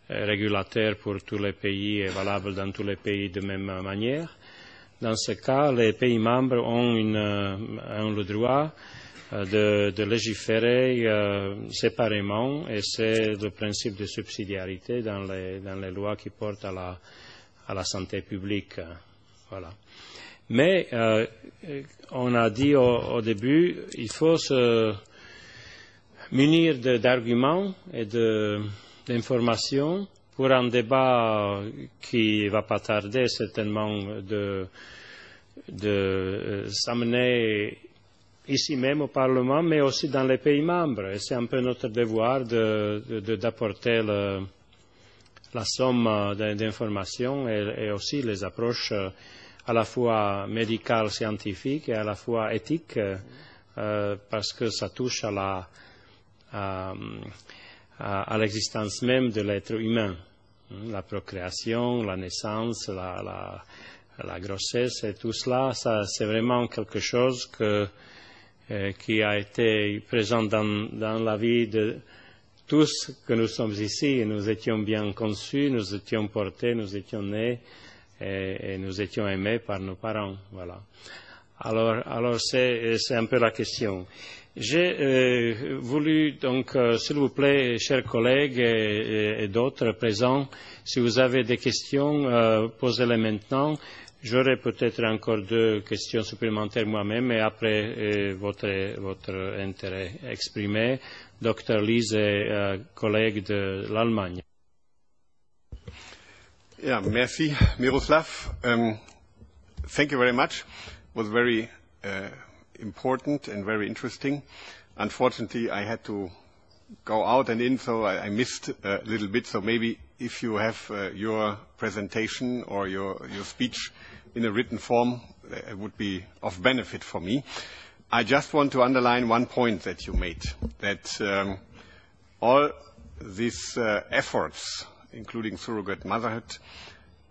régulateur pour tous les pays et valable dans tous les pays de même manière. Dans ce cas, les pays membres ont le droit de légiférer séparément, et c'est le principe de subsidiarité dans les lois qui portent à la santé publique. Voilà. Mais on a dit au début, il faut se munir d'arguments et d'informations pour un débat qui ne va pas tarder certainement de s'amener ici même au Parlement, mais aussi dans les pays membres. Et c'est un peu notre devoir d'apporter la somme d'informations et aussi les approches à la fois médicales, scientifiques et à la fois éthiques parce que ça touche à l'existence même de l'être humain. La procréation, la naissance, la grossesse et tout cela, c'est vraiment quelque chose qui a été présent dans la vie de tous que nous sommes ici. Nous étions bien conçus, nous étions portés, nous étions nés et nous étions aimés par nos parents. Voilà. Alors c'est un peu la question. J'ai voulu donc, s'il vous plaît, chers collègues et d'autres présents, si vous avez des questions, posez-les maintenant. J'aurai peut-être encore 2 questions supplémentaires moi-même et après votre intérêt exprimé. Dr. Liese, collègue de l'Allemagne. Yeah, merci, Miroslav. Thank you very much. It was very important and very interesting. Unfortunately, I had to go out and in, so I missed a little bit. So maybe if you have your presentation or your speech in a written form, it would be of benefit for me. I just want to underline one point that you made, that all these efforts, including surrogate motherhood,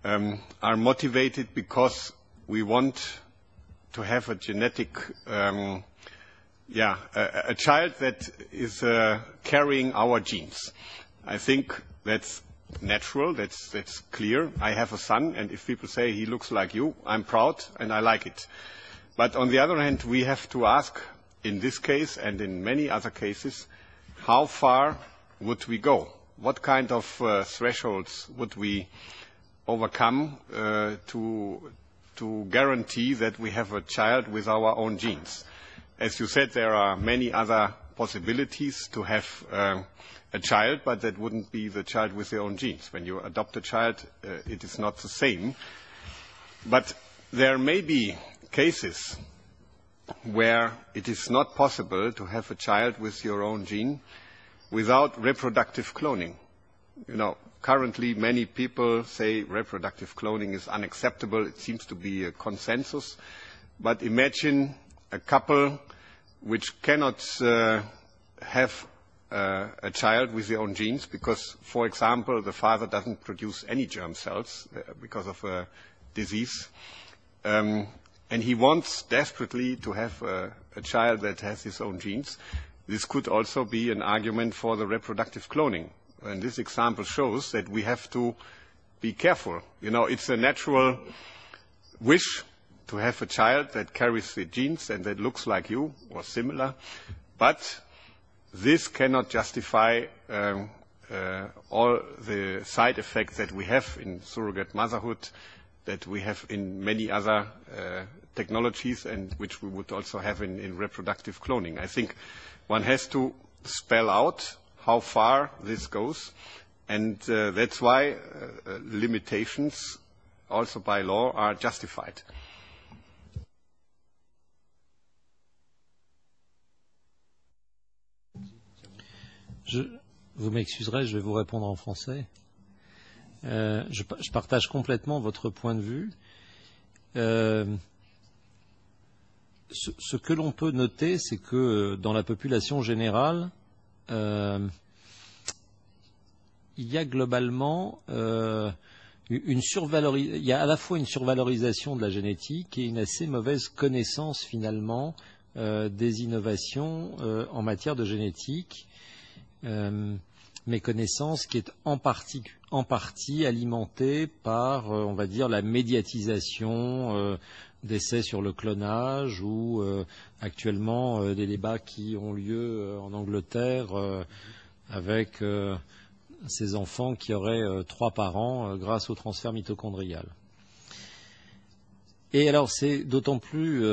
are motivated because we want to have a genetic, a child that is carrying our genes. I think that's natural, that's clear. I have a son, and if people say he looks like you, I'm proud and I like it. But on the other hand, we have to ask, in this case and in many other cases, how far would we go? What kind of thresholds would we overcome to guarantee that we have a child with our own genes? As you said, there are many other possibilities to have a child, but that wouldn't be the child with their own genes. When you adopt a child, it is not the same. But there may be cases where it is not possible to have a child with your own gene without reproductive cloning. You know, currently many people say reproductive cloning is unacceptable. It seems to be a consensus. But imagine a couple which cannot have a child with their own genes because, for example, the father doesn't produce any germ cells because of a disease. And he wants desperately to have a child that has his own genes. This could also be an argument for the reproductive cloning. And this example shows that we have to be careful. You know, it's a natural wish to have a child that carries the genes and that looks like you or similar. But this cannot justify all the side effects that we have in surrogate motherhood, that we have in many other technologies and which we would also have in reproductive cloning. I think one has to spell out how far this goes, and that's why limitations also by law are justified. Vous m'excuserez, je vais vous répondre en français. Je partage complètement votre point de vue. Ce que l'on peut noter, c'est que dans la population générale, il y a globalement il y a à la fois une survalorisation de la génétique et une assez mauvaise connaissance finalement des innovations en matière de génétique. Méconnaissance qui est en partie alimentée par, on va dire, la médiatisation d'essais sur le clonage ou actuellement des débats qui ont lieu en Angleterre avec ces enfants qui auraient 3 parents grâce au transfert mitochondrial. Et alors c'est d'autant plus,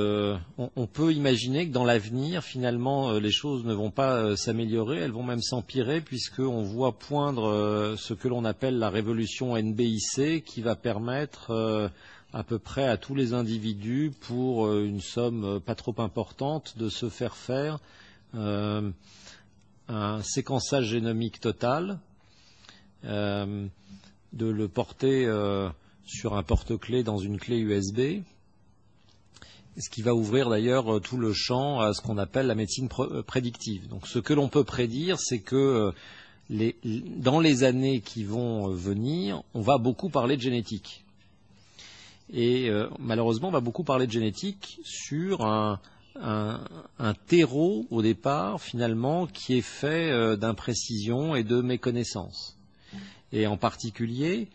on peut imaginer que dans l'avenir, finalement, les choses ne vont pas s'améliorer, elles vont même s'empirer, puisqu'on voit poindre ce que l'on appelle la révolution NBIC, qui va permettre à peu près à tous les individus, pour une somme pas trop importante, de se faire un séquençage génomique total, de le porter sur un porte-clés dans une clé USB, ce qui va ouvrir d'ailleurs tout le champ à ce qu'on appelle la médecine prédictive. Donc ce que l'on peut prédire, c'est que dans les années qui vont venir, on va beaucoup parler de génétique. Et malheureusement, on va beaucoup parler de génétique sur un terreau, au départ, finalement, qui est fait d'imprécision et de méconnaissance. Et en particulier,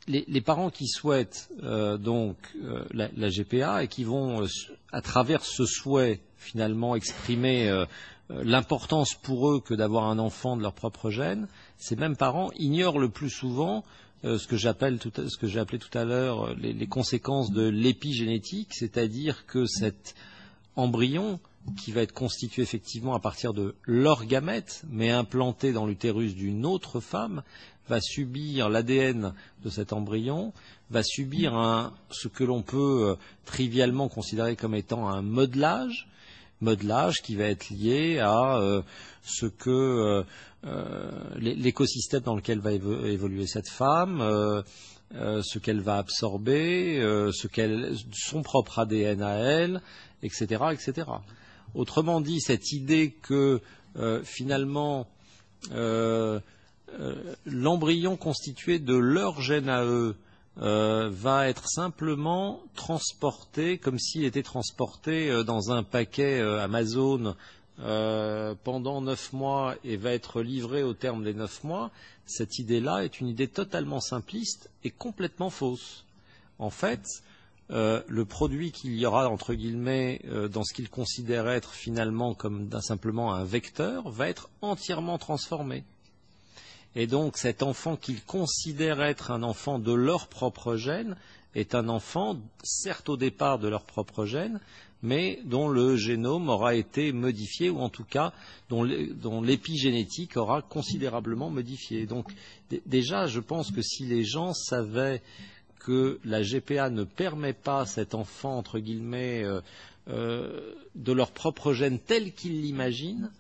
les parents qui souhaitent la GPA et qui vont, à travers ce souhait, finalement, exprimer l'importance pour eux que d'avoir un enfant de leur propre gène, ces mêmes parents ignorent le plus souvent ce que j'ai appelé tout à l'heure les conséquences de l'épigénétique, c'est-à-dire que cet embryon qui va être constitué effectivement à partir de leur gamète, mais implanté dans l'utérus d'une autre femme, va subir l'ADN de cet embryon, va subir ce que l'on peut trivialement considérer comme étant un modelage qui va être lié à ce que l'écosystème dans lequel va évoluer cette femme, ce qu'elle va absorber, son propre ADN à elle, etc., etc. Autrement dit, cette idée que finalement l'embryon constitué de leur gène à eux va être simplement transporté comme s'il était transporté dans un paquet Amazon pendant 9 mois et va être livré au terme des 9 mois, cette idée-là est une idée totalement simpliste et complètement fausse. En fait, le produit qu'il y aura, entre guillemets, dans ce qu'il considère être finalement comme simplement un vecteur, va être entièrement transformé. Et donc cet enfant qu'ils considèrent être un enfant de leur propre gène est un enfant, certes au départ de leur propre gène, mais dont le génome aura été modifié, ou en tout cas dont l'épigénétique aura considérablement modifié. Donc déjà, je pense que si les gens savaient que la GPA ne permet pas cet enfant, entre guillemets, de leur propre gène tel qu'ils l'imaginent,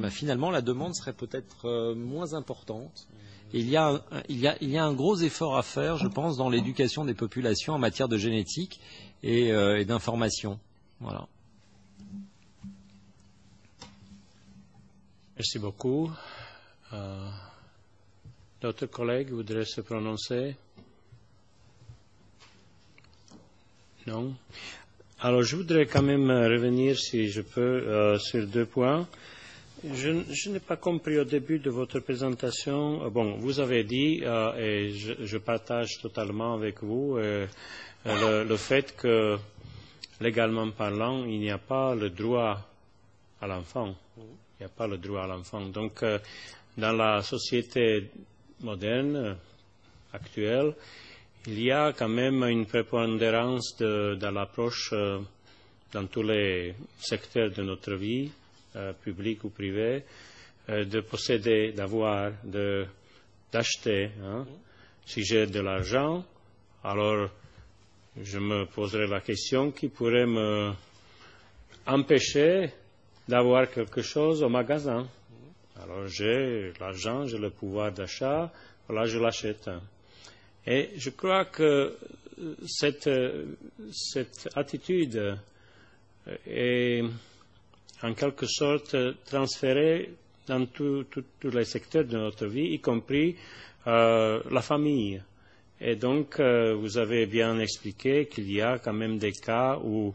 finalement la demande serait peut-être moins importante. Et il y a un gros effort à faire, je pense, dans l'éducation des populations en matière de génétique et d'information. Voilà. Merci beaucoup. D'autres collègues voudraient se prononcer? Non? Alors je voudrais quand même revenir, si je peux, sur 2 points. Je n'ai pas compris au début de votre présentation. Bon, vous avez dit, et je partage totalement avec vous, le fait que, légalement parlant, il n'y a pas le droit à l'enfant. Il n'y a pas le droit à l'enfant. Donc, dans la société moderne, actuelle, il y a quand même une prépondérance dans l'approche dans tous les secteurs de notre vie, public ou privé, de posséder, d'avoir, d'acheter. Si j'ai de l'argent, alors je me poserai la question qui pourrait me empêcher d'avoir quelque chose au magasin. Alors j'ai l'argent, j'ai le pouvoir d'achat, voilà, je l'achète. Et je crois que cette attitude est en quelque sorte transférée dans tous les secteurs de notre vie, y compris la famille. Et donc, vous avez bien expliqué qu'il y a quand même des cas où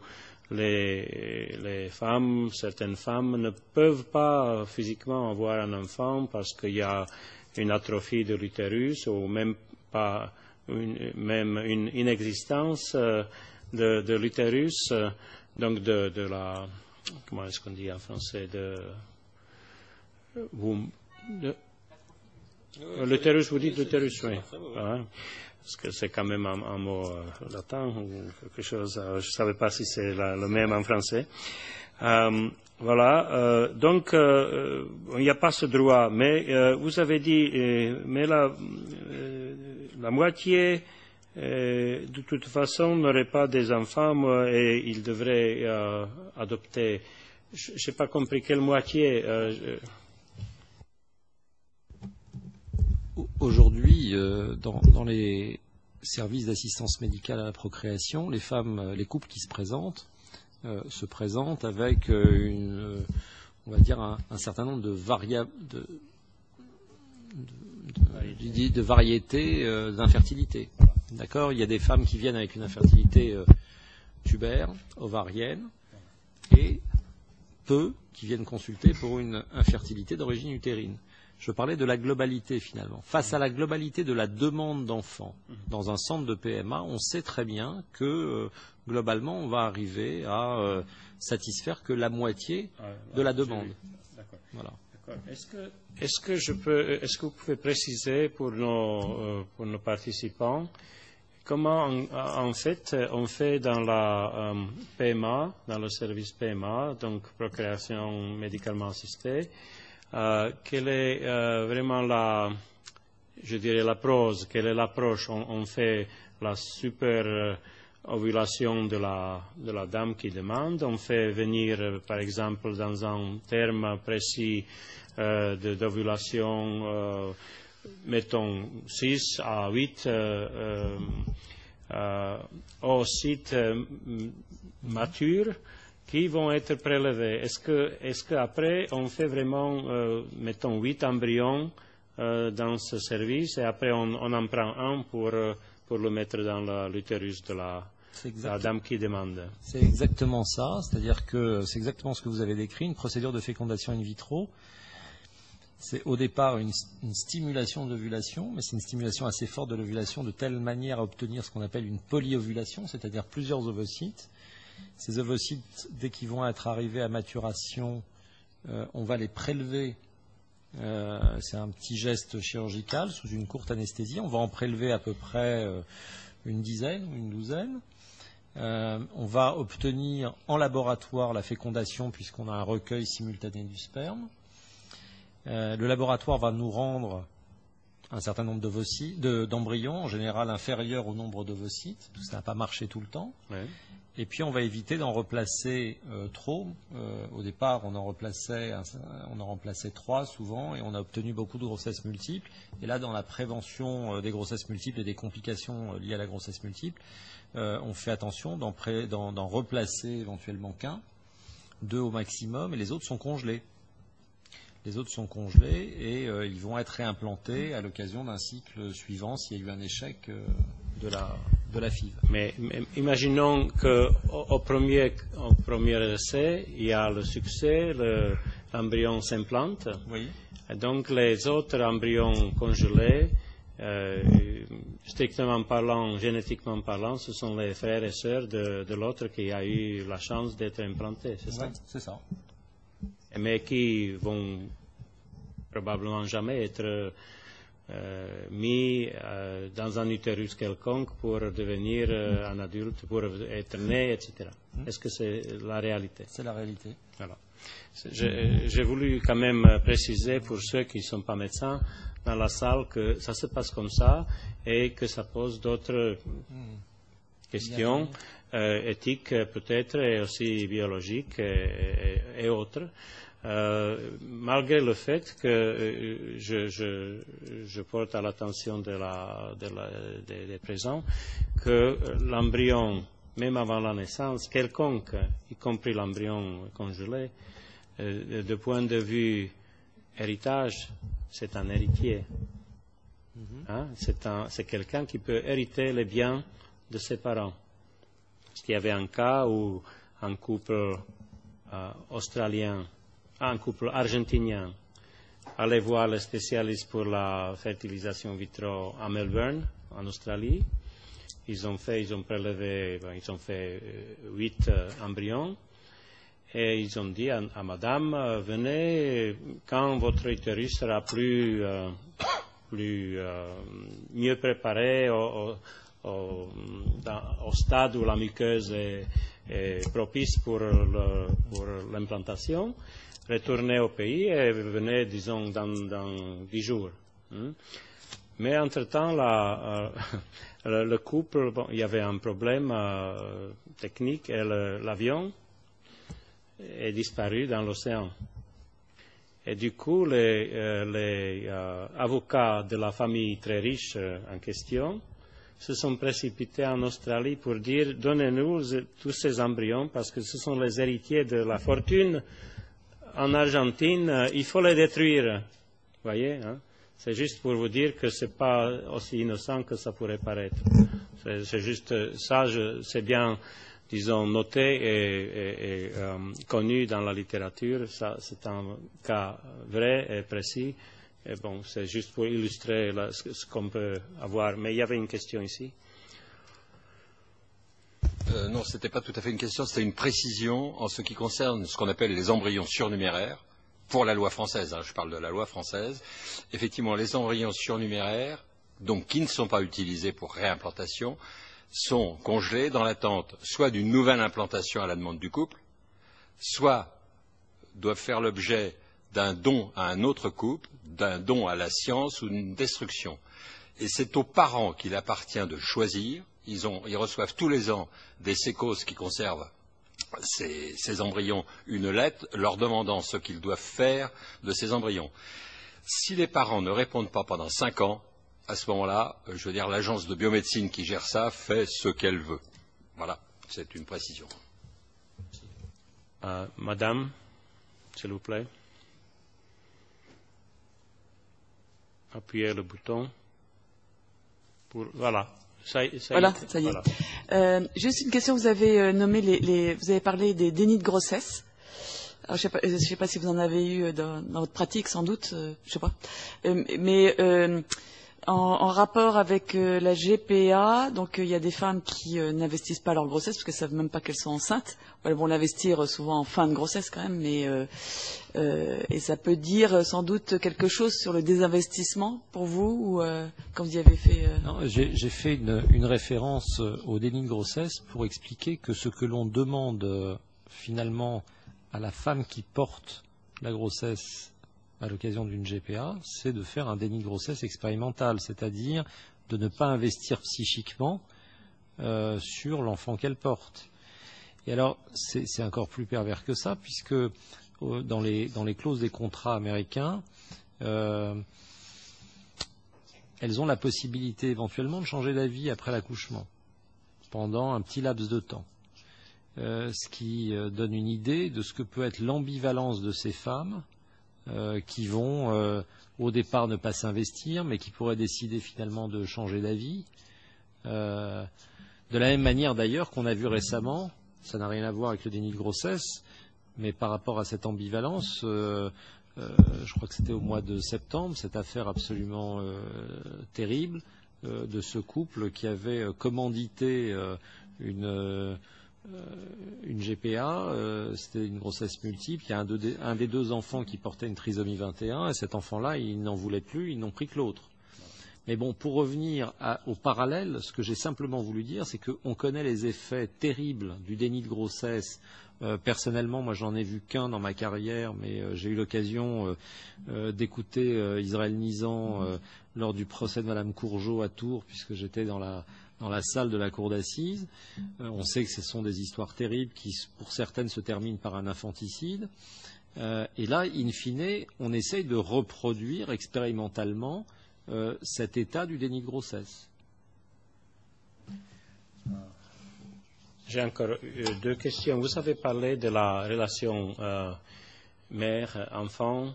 les femmes, certaines femmes, ne peuvent pas physiquement avoir un enfant parce qu'il y a une atrophie de l'utérus ou même pas même une inexistence de l'utérus, donc de la, comment est-ce qu'on dit en français, l'utérus, vous dites l'utérus, oui. Parce que c'est quand même un mot latin ou quelque chose, je ne savais pas si c'est le même en français. Voilà, donc il n'y a pas ce droit, mais vous avez dit, mais la moitié de toute façon n'aurait pas des enfants et ils devraient adopter. Je n'ai pas compris quelle moitié. Aujourd'hui, dans les service d'assistance médicale à la procréation, les couples qui se présentent avec on va dire un certain nombre de variétés d'infertilité. D'accord ? Il y a des femmes qui viennent avec une infertilité tubaire, ovarienne, et peu qui viennent consulter pour une infertilité d'origine utérine. Je parlais de la globalité finalement. Face à la globalité de la demande d'enfants dans un centre de PMA, on sait très bien que globalement on va arriver à satisfaire que la moitié de la demande. Voilà. Est-ce que vous pouvez préciser pour nos participants comment en fait on fait dans la PMA, dans le service PMA, donc procréation médicalement assistée, quelle est vraiment la prose, quelle est l'approche? On fait la super ovulation de la dame qui demande, on fait venir par exemple dans un terme précis d'ovulation, mettons 6 à 8 oocytes matures qui vont être prélevés. Est-ce qu'après on fait vraiment, mettons 8 embryons dans ce service et après on en prend un pour le mettre dans l'utérus de la dame qui demande? C'est exactement ça, c'est-à-dire que c'est exactement ce que vous avez décrit, une procédure de fécondation in vitro. C'est au départ une stimulation de l'ovulation, mais c'est une stimulation assez forte de l'ovulation de telle manière à obtenir ce qu'on appelle une polyovulation, c'est-à-dire plusieurs ovocytes. Ces ovocytes, dès qu'ils vont être arrivés à maturation, on va les prélever. C'est un petit geste chirurgical sous une courte anesthésie. On va en prélever à peu près une dizaine ou une douzaine. On va obtenir en laboratoire la fécondation puisqu'on a un recueil simultané du sperme. Le laboratoire va nous rendre un certain nombre d'embryons, en général inférieurs au nombre d'ovocytes, parce que ça n'a pas marché tout le temps. Ouais. Et puis on va éviter d'en replacer trop. Au départ, on en remplaçait 3 souvent, et on a obtenu beaucoup de grossesses multiples. Et là, dans la prévention des grossesses multiples et des complications liées à la grossesse multiple, on fait attention d'en replacer éventuellement qu'un, 2 au maximum, et les autres sont congelés. Les autres sont congelés et ils vont être réimplantés à l'occasion d'un cycle suivant s'il y a eu un échec de la FIV. Mais imaginons qu'au premier essai, il y a le succès, l'embryon s'implante. Oui. Et donc les autres embryons congelés, strictement parlant, génétiquement parlant, ce sont les frères et sœurs de l'autre qui a eu la chance d'être implanté, c'est ça? Oui, c'est ça. Mais qui vont probablement jamais être mis dans un utérus quelconque pour devenir un adulte, pour être né, etc. Est-ce que c'est la réalité? C'est la réalité. Voilà. J'ai voulu quand même préciser pour ceux qui ne sont pas médecins dans la salle que ça se passe comme ça et que ça pose d'autres questions éthiques peut-être et aussi biologiques et autres. Malgré le fait que je porte à l'attention des présents que l'embryon, même avant la naissance, quelconque, y compris l'embryon congelé, de point de vue héritage, c'est un héritier. Hein? C'est quelqu'un qui peut hériter les biens de ses parents. Parce qu'il y avait un cas où un couple australien, un couple argentinien allait voir le spécialiste pour la fertilisation in vitro à Melbourne, en Australie. Ils ont fait 8 embryons et ils ont dit à madame, venez quand votre utérus sera mieux préparé au stade où la muqueuse est propice pour l'implantation, retournez au pays et venez, disons, dans 10 jours. Mais entre-temps, le couple, il y avait un problème technique et l'avion est disparu dans l'océan. Et du coup, les avocats de la famille très riche en question se sont précipités en Australie pour dire donnez-nous tous ces embryons parce que ce sont les héritiers de la fortune en Argentine, il faut les détruire. Vous voyez, hein? C'est juste pour vous dire que ce n'est pas aussi innocent que ça pourrait paraître. C'est juste ça, c'est bien, disons, noté et connu dans la littérature. C'est un cas vrai et précis. Et bon, c'est juste pour illustrer ce qu'on peut avoir. Mais il y avait une question ici. Non, ce n'était pas tout à fait une question, c'était une précision en ce qui concerne ce qu'on appelle les embryons surnuméraires. Pour la loi française, hein, je parle de la loi française. Effectivement, les embryons surnuméraires, donc qui ne sont pas utilisés pour réimplantation, sont congelés dans l'attente soit d'une nouvelle implantation à la demande du couple, soit doivent faire l'objet d'un don à un autre couple, d'un don à la science ou d'une destruction. Et c'est aux parents qu'il appartient de choisir. Ils reçoivent tous les ans des sécos qui conservent ces embryons une lettre leur demandant ce qu'ils doivent faire de ces embryons. Si les parents ne répondent pas pendant 5 ans, à ce moment-là, je veux dire, l'agence de biomédecine qui gère ça fait ce qu'elle veut. Voilà, c'est une précision. Madame, s'il vous plaît. Appuyez le bouton. Voilà. Ça y est. Voilà. Juste une question, vous avez nommé vous avez parlé des dénis de grossesse. Alors, je sais pas si vous en avez eu dans votre pratique, sans doute, je sais pas. Mais en rapport avec la GPA, donc il y a des femmes qui n'investissent pas leur grossesse parce qu'elles savent même pas qu'elles sont enceintes. Elles vont l'investir souvent en fin de grossesse quand même, mais et ça peut dire sans doute quelque chose sur le désinvestissement pour vous ou quand vous y avez fait. J'ai fait une référence au déni de grossesse pour expliquer que ce que l'on demande finalement à la femme qui porte la grossesse à l'occasion d'une GPA, c'est de faire un déni de grossesse expérimental, c'est-à-dire de ne pas investir psychiquement sur l'enfant qu'elle porte. Et alors, c'est encore plus pervers que ça, puisque dans les clauses des contrats américains, elles ont la possibilité éventuellement de changer d'avis après l'accouchement, pendant un petit laps de temps. Ce qui donne une idée de ce que peut être l'ambivalence de ces femmes qui vont au départ ne pas s'investir, mais qui pourraient décider finalement de changer d'avis. De la même manière d'ailleurs qu'on a vu récemment, ça n'a rien à voir avec le déni de grossesse, mais par rapport à cette ambivalence, je crois que c'était au mois de septembre, cette affaire absolument terrible de ce couple qui avait commandité une GPA, c'était une grossesse multiple. Il y a un des deux enfants qui portait une trisomie 21 et cet enfant-là, il n'en voulait plus, ils n'ont pris que l'autre. Mais bon, pour revenir au parallèle, ce que j'ai simplement voulu dire, c'est qu'on connaît les effets terribles du déni de grossesse. Personnellement, moi, j'en ai vu qu'un dans ma carrière, mais j'ai eu l'occasion d'écouter Israël Nizan lors du procès de Madame Courgeot à Tours, puisque j'étais dans la salle de la cour d'assises. On sait que ce sont des histoires terribles qui, pour certaines, se terminent par un infanticide. Et là, in fine, on essaye de reproduire expérimentalement cet état du déni de grossesse. J'ai encore 2 questions. Vous avez parlé de la relation mère-enfant.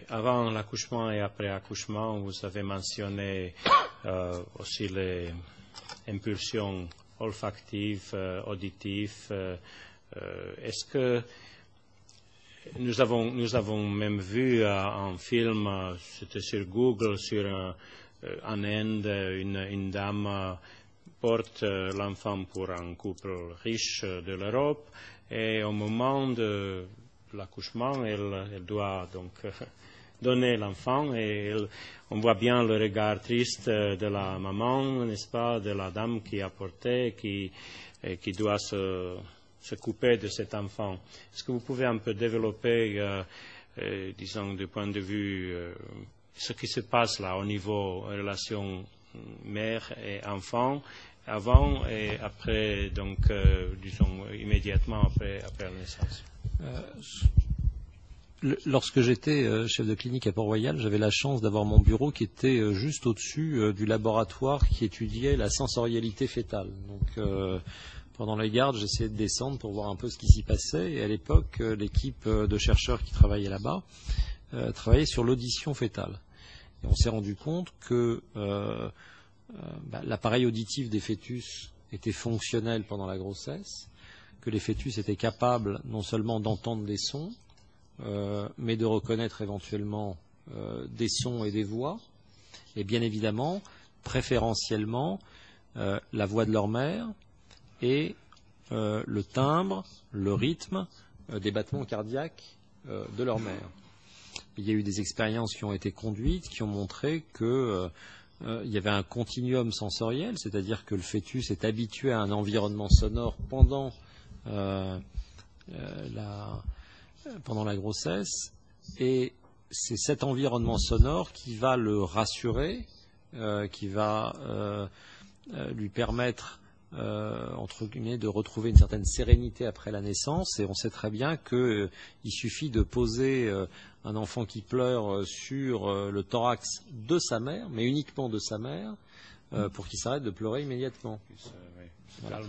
Avant l'accouchement et après l'accouchement, vous avez mentionné aussi les impulsions olfactives, auditives. Est-ce que nous avons même vu un film, c'était sur Google, en Inde, une dame porte l'enfant pour un couple riche de l'Europe et au moment de l'accouchement, elle doit donc donner l'enfant et on voit bien le regard triste de la maman, n'est-ce pas, de la dame qui a porté, qui doit se couper de cet enfant. Est-ce que vous pouvez un peu développer, disons, du point de vue, ce qui se passe là au niveau relation mère et enfant, avant et après, donc, disons, immédiatement après la naissance? Lorsque j'étais chef de clinique à Port-Royal, j'avais la chance d'avoir mon bureau qui était juste au-dessus du laboratoire qui étudiait la sensorialité fœtale. Donc, pendant les gardes, j'essayais de descendre pour voir un peu ce qui s'y passait. Et à l'époque, l'équipe de chercheurs qui travaillait là-bas travaillait sur l'audition fœtale. Et on s'est rendu compte que l'appareil auditif des fœtus était fonctionnel pendant la grossesse, que les fœtus étaient capables non seulement d'entendre des sons, mais de reconnaître éventuellement des sons et des voix, et bien évidemment, préférentiellement, la voix de leur mère et le timbre, le rythme des battements cardiaques de leur mère. Il y a eu des expériences qui ont été conduites qui ont montré que il y avait un continuum sensoriel, c'est-à-dire que le fœtus est habitué à un environnement sonore pendant la grossesse, et c'est cet environnement sonore qui va le rassurer, qui va lui permettre entre guillemets de retrouver une certaine sérénité après la naissance. Et on sait très bien qu'il suffit de poser un enfant qui pleure sur le thorax de sa mère, mais uniquement de sa mère, pour qu'il s'arrête de pleurer immédiatement. Voilà.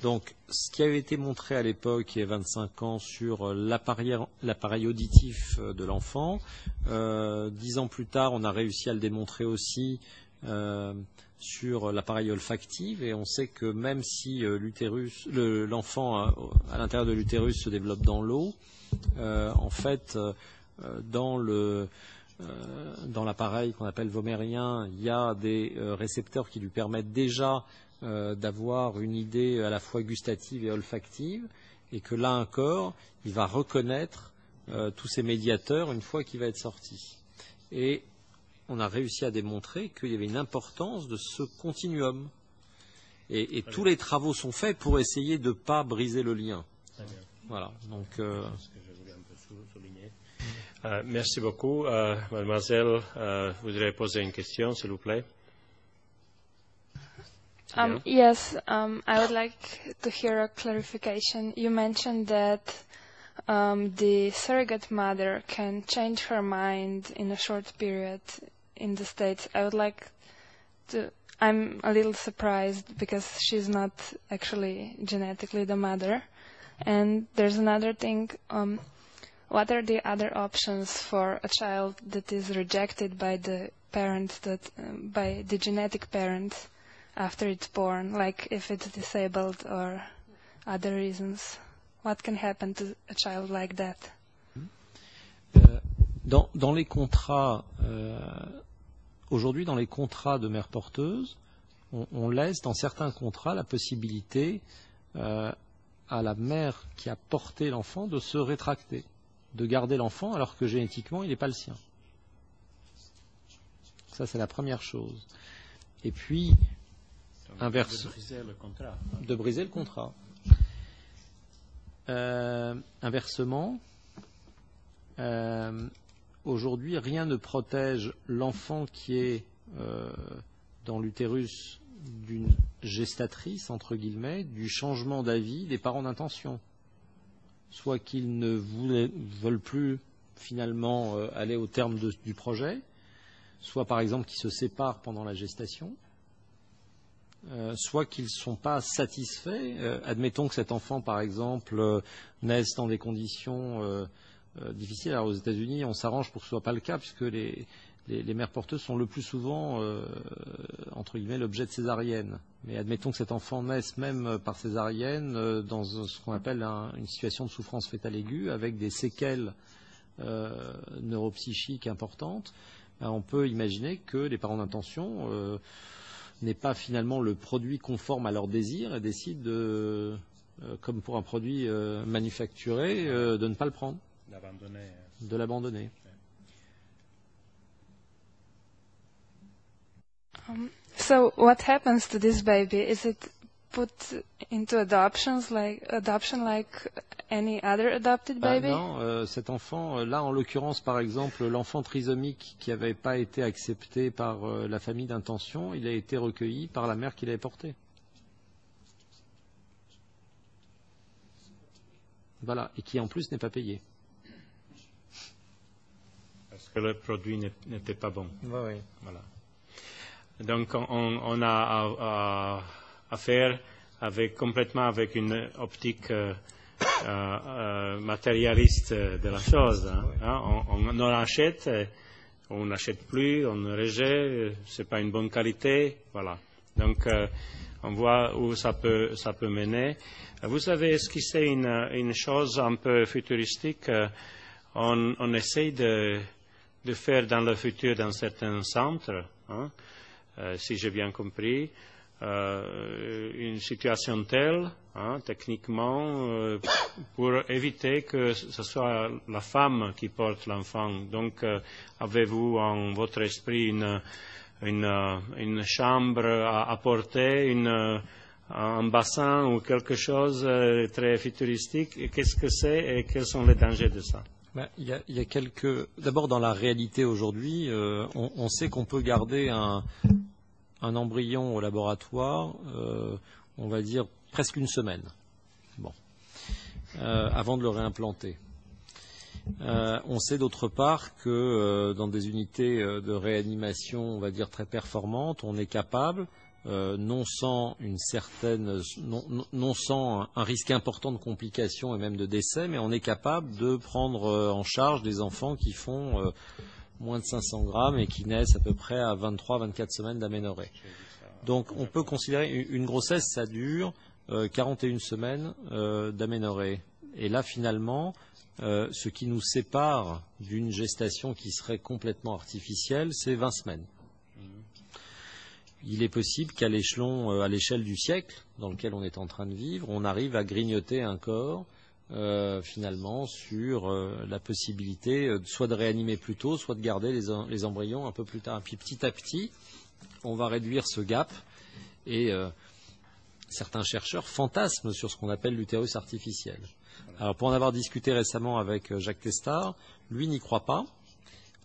Donc, ce qui avait été montré à l'époque, il y a 25 ans, sur l'appareil auditif de l'enfant, 10 ans plus tard, on a réussi à le démontrer aussi sur l'appareil olfactif, et on sait que même si l'enfant à l'intérieur de l'utérus se développe dans l'eau, en fait, dans l'appareil qu'on appelle vomérien, il y a des récepteurs qui lui permettent déjà d'avoir une idée à la fois gustative et olfactive, et que là encore, il va reconnaître tous ces médiateurs une fois qu'il va être sorti. Et on a réussi à démontrer qu'il y avait une importance de ce continuum. Et tous les travaux sont faits pour essayer de ne pas briser le lien. Voilà. Donc, merci beaucoup. Mademoiselle, vous voudrez poser une question, s'il vous plaît? Yes, I would like to hear a clarification. You mentioned that the surrogate mother can change her mind in a short period in the States. I would like to... I'm a little surprised because she's not actually genetically the mother. And there's another thing. What are the other options for a child that is rejected by the parent, by the genetic parent, after it's born, like if it's disabled or other reasons? What can happen to a child like that? Dans les contrats, aujourd'hui, dans les contrats de mère porteuse, on laisse dans certains contrats la possibilité à la mère qui a porté l'enfant de se rétracter, de garder l'enfant alors que génétiquement il n'est pas le sien. Ça, c'est la première chose. Et puis, de briser le contrat. Inversement, aujourd'hui, rien ne protège l'enfant qui est dans l'utérus d'une gestatrice, entre guillemets, du changement d'avis des parents d'intention. Soit qu'ils ne veulent plus finalement aller au terme du projet, soit par exemple qu'ils se séparent pendant la gestation, soit qu'ils ne sont pas satisfaits. Admettons que cet enfant, par exemple, naisse dans des conditions difficiles. Alors aux États-Unis, on s'arrange pour que ce ne soit pas le cas, puisque les mères porteuses sont le plus souvent, entre guillemets, l'objet de césarienne. Mais admettons que cet enfant naisse même par césarienne dans ce qu'on appelle une situation de souffrance fœtale aiguë, avec des séquelles neuropsychiques importantes. On peut imaginer que les parents d'intention n'est pas finalement le produit conforme à leurs désirs et décident, comme pour un produit manufacturé, de ne pas le prendre, de l'abandonner. So what happens to this baby? Is it put into adoption like any other adopted baby? Non, cet enfant, là en l'occurrence par exemple, l'enfant trisomique qui n'avait pas été accepté par la famille d'intention, il a été recueilli par la mère qui l'avait porté. Voilà, et qui en plus n'est pas payé. parce que le produit n'était pas bon. Oui. Voilà. Donc on a à faire complètement avec une optique matérialiste de la chose. On en achète, on n'achète plus, on rejette, c'est pas une bonne qualité, voilà. Donc on voit où ça peut mener. Vous avez esquissé une chose un peu futuristique. On essaye de faire dans le futur dans certains centres, si j'ai bien compris, une situation telle, techniquement, pour éviter que ce soit la femme qui porte l'enfant. Donc, avez-vous en votre esprit une chambre à porter, un bassin ou quelque chose de très futuristique? Qu'est-ce que c'est et quels sont les dangers de ça? Il y a quelques. D'abord, dans la réalité aujourd'hui, on sait qu'on peut garder un embryon au laboratoire, on va dire presque une semaine, avant de le réimplanter. On sait d'autre part que dans des unités de réanimation, on va dire très performantes, on est capable, non sans un risque important de complications et même de décès, mais on est capable de prendre en charge des enfants qui font moins de 500 grammes et qui naissent à peu près à 23-24 semaines d'aménorrhée. Donc on peut considérer une grossesse, ça dure 41 semaines d'aménorrhée. Et là finalement, ce qui nous sépare d'une gestation qui serait complètement artificielle, c'est 20 semaines. Il est possible qu'à l'échelle du siècle dans lequel on est en train de vivre, on arrive à grignoter un corps finalement sur la possibilité soit de réanimer plus tôt, soit de garder les embryons un peu plus tard. Et puis petit à petit, on va réduire ce gap et certains chercheurs fantasment sur ce qu'on appelle l'utérus artificiel. Alors pour en avoir discuté récemment avec Jacques Testard, lui n'y croit pas.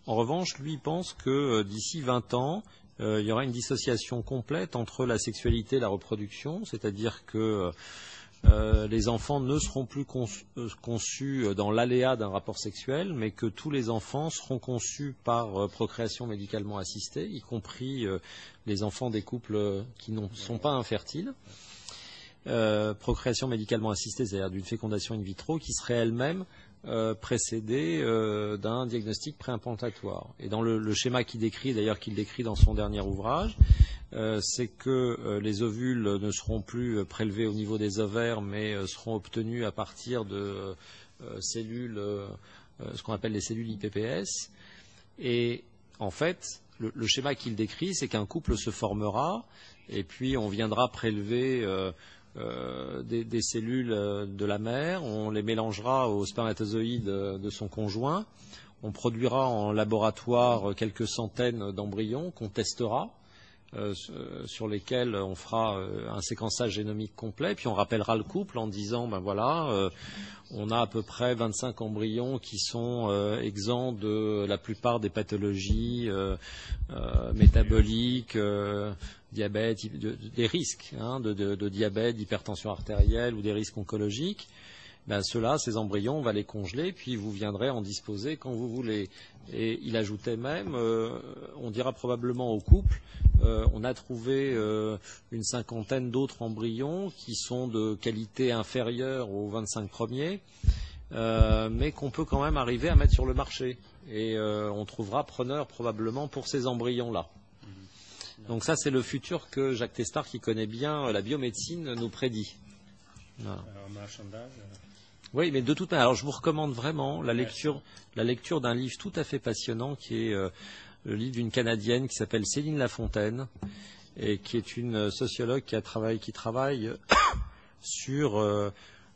En revanche, lui pense que d'ici 20 ans, il y aura une dissociation complète entre la sexualité et la reproduction, c'est-à-dire que les enfants ne seront plus conçus dans l'aléa d'un rapport sexuel, mais que tous les enfants seront conçus par procréation médicalement assistée, y compris les enfants des couples qui ne sont pas infertiles. Procréation médicalement assistée, c'est-à-dire d'une fécondation in vitro, qui serait elle-même précédée d'un diagnostic préimplantatoire. Et dans le schéma qu'il décrit, d'ailleurs qu'il décrit dans son dernier ouvrage, c'est que les ovules ne seront plus prélevés au niveau des ovaires, mais seront obtenus à partir de cellules, ce qu'on appelle les cellules IPPS. Et en fait, le schéma qu'il décrit, c'est qu'un couple se formera, et puis on viendra prélever des cellules de la mère, on les mélangera aux spermatozoïdes de son conjoint, on produira en laboratoire quelques centaines d'embryons qu'on testera, sur lesquels on fera un séquençage génomique complet, puis on rappellera le couple en disant on a à peu près 25 embryons qui sont exempts de la plupart des pathologies métaboliques, diabète, des risques de diabète, d'hypertension artérielle ou des risques oncologiques. Ceux-là, ces embryons, on va les congeler, puis vous viendrez en disposer quand vous voulez. Et il ajoutait même, on dira probablement au couple, on a trouvé une cinquantaine d'autres embryons qui sont de qualité inférieure aux 25 premiers, mais qu'on peut quand même arriver à mettre sur le marché. Et on trouvera preneur probablement pour ces embryons-là. Donc ça, c'est le futur que Jacques Testard, qui connaît bien la biomédecine, nous prédit. Voilà. Oui, mais de toute manière, alors je vous recommande vraiment la lecture d'un livre tout à fait passionnant, qui est le livre d'une Canadienne qui s'appelle Céline Lafontaine, et qui est une sociologue qui travaille sur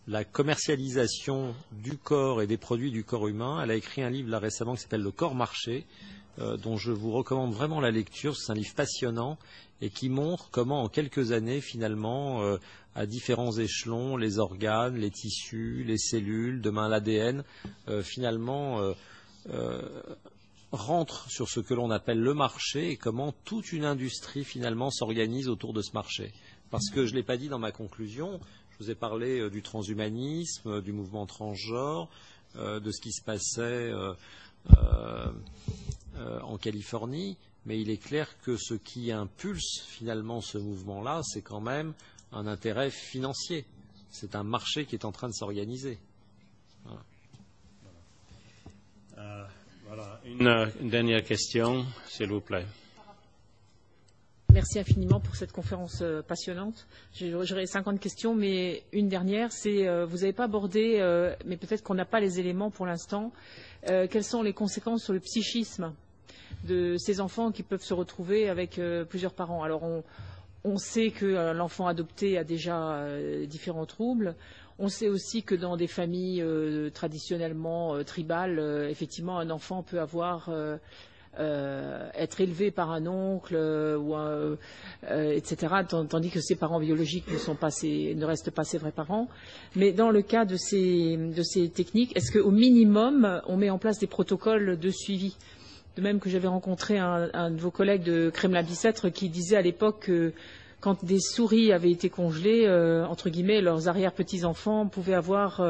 la commercialisation du corps et des produits du corps humain. Elle a écrit un livre là récemment qui s'appelle Le corps marché, dont je vous recommande vraiment la lecture. C'est un livre passionnant et qui montre comment en quelques années, finalement, à différents échelons, les organes, les tissus, les cellules, demain l'ADN, finalement rentrent sur ce que l'on appelle le marché, et comment toute une industrie finalement s'organise autour de ce marché. Parce que je ne l'ai pas dit dans ma conclusion, je vous ai parlé du transhumanisme, du mouvement transgenre, de ce qui se passait en Californie, mais il est clair que ce qui impulse finalement ce mouvement-là, c'est quand même un intérêt financier. C'est un marché qui est en train de s'organiser. Voilà. Une dernière question, s'il vous plaît. Merci infiniment pour cette conférence passionnante. J'aurais 50 questions, mais une dernière, c'est vous n'avez pas abordé, mais peut-être qu'on n'a pas les éléments pour l'instant, quelles sont les conséquences sur le psychisme de ces enfants qui peuvent se retrouver avec plusieurs parents. Alors on sait que l'enfant adopté a déjà différents troubles. On sait aussi que dans des familles traditionnellement tribales, effectivement, un enfant peut avoir être élevé par un oncle etc., tandis que ses parents biologiques ne restent pas ses vrais parents. Mais dans le cas de ces techniques, est-ce qu'au minimum, on met en place des protocoles de suivi? De même que j'avais rencontré un de vos collègues de Kremlin-Bicêtre qui disait à l'époque que quand des souris avaient été congelées, entre guillemets, leurs arrière-petits-enfants pouvaient avoir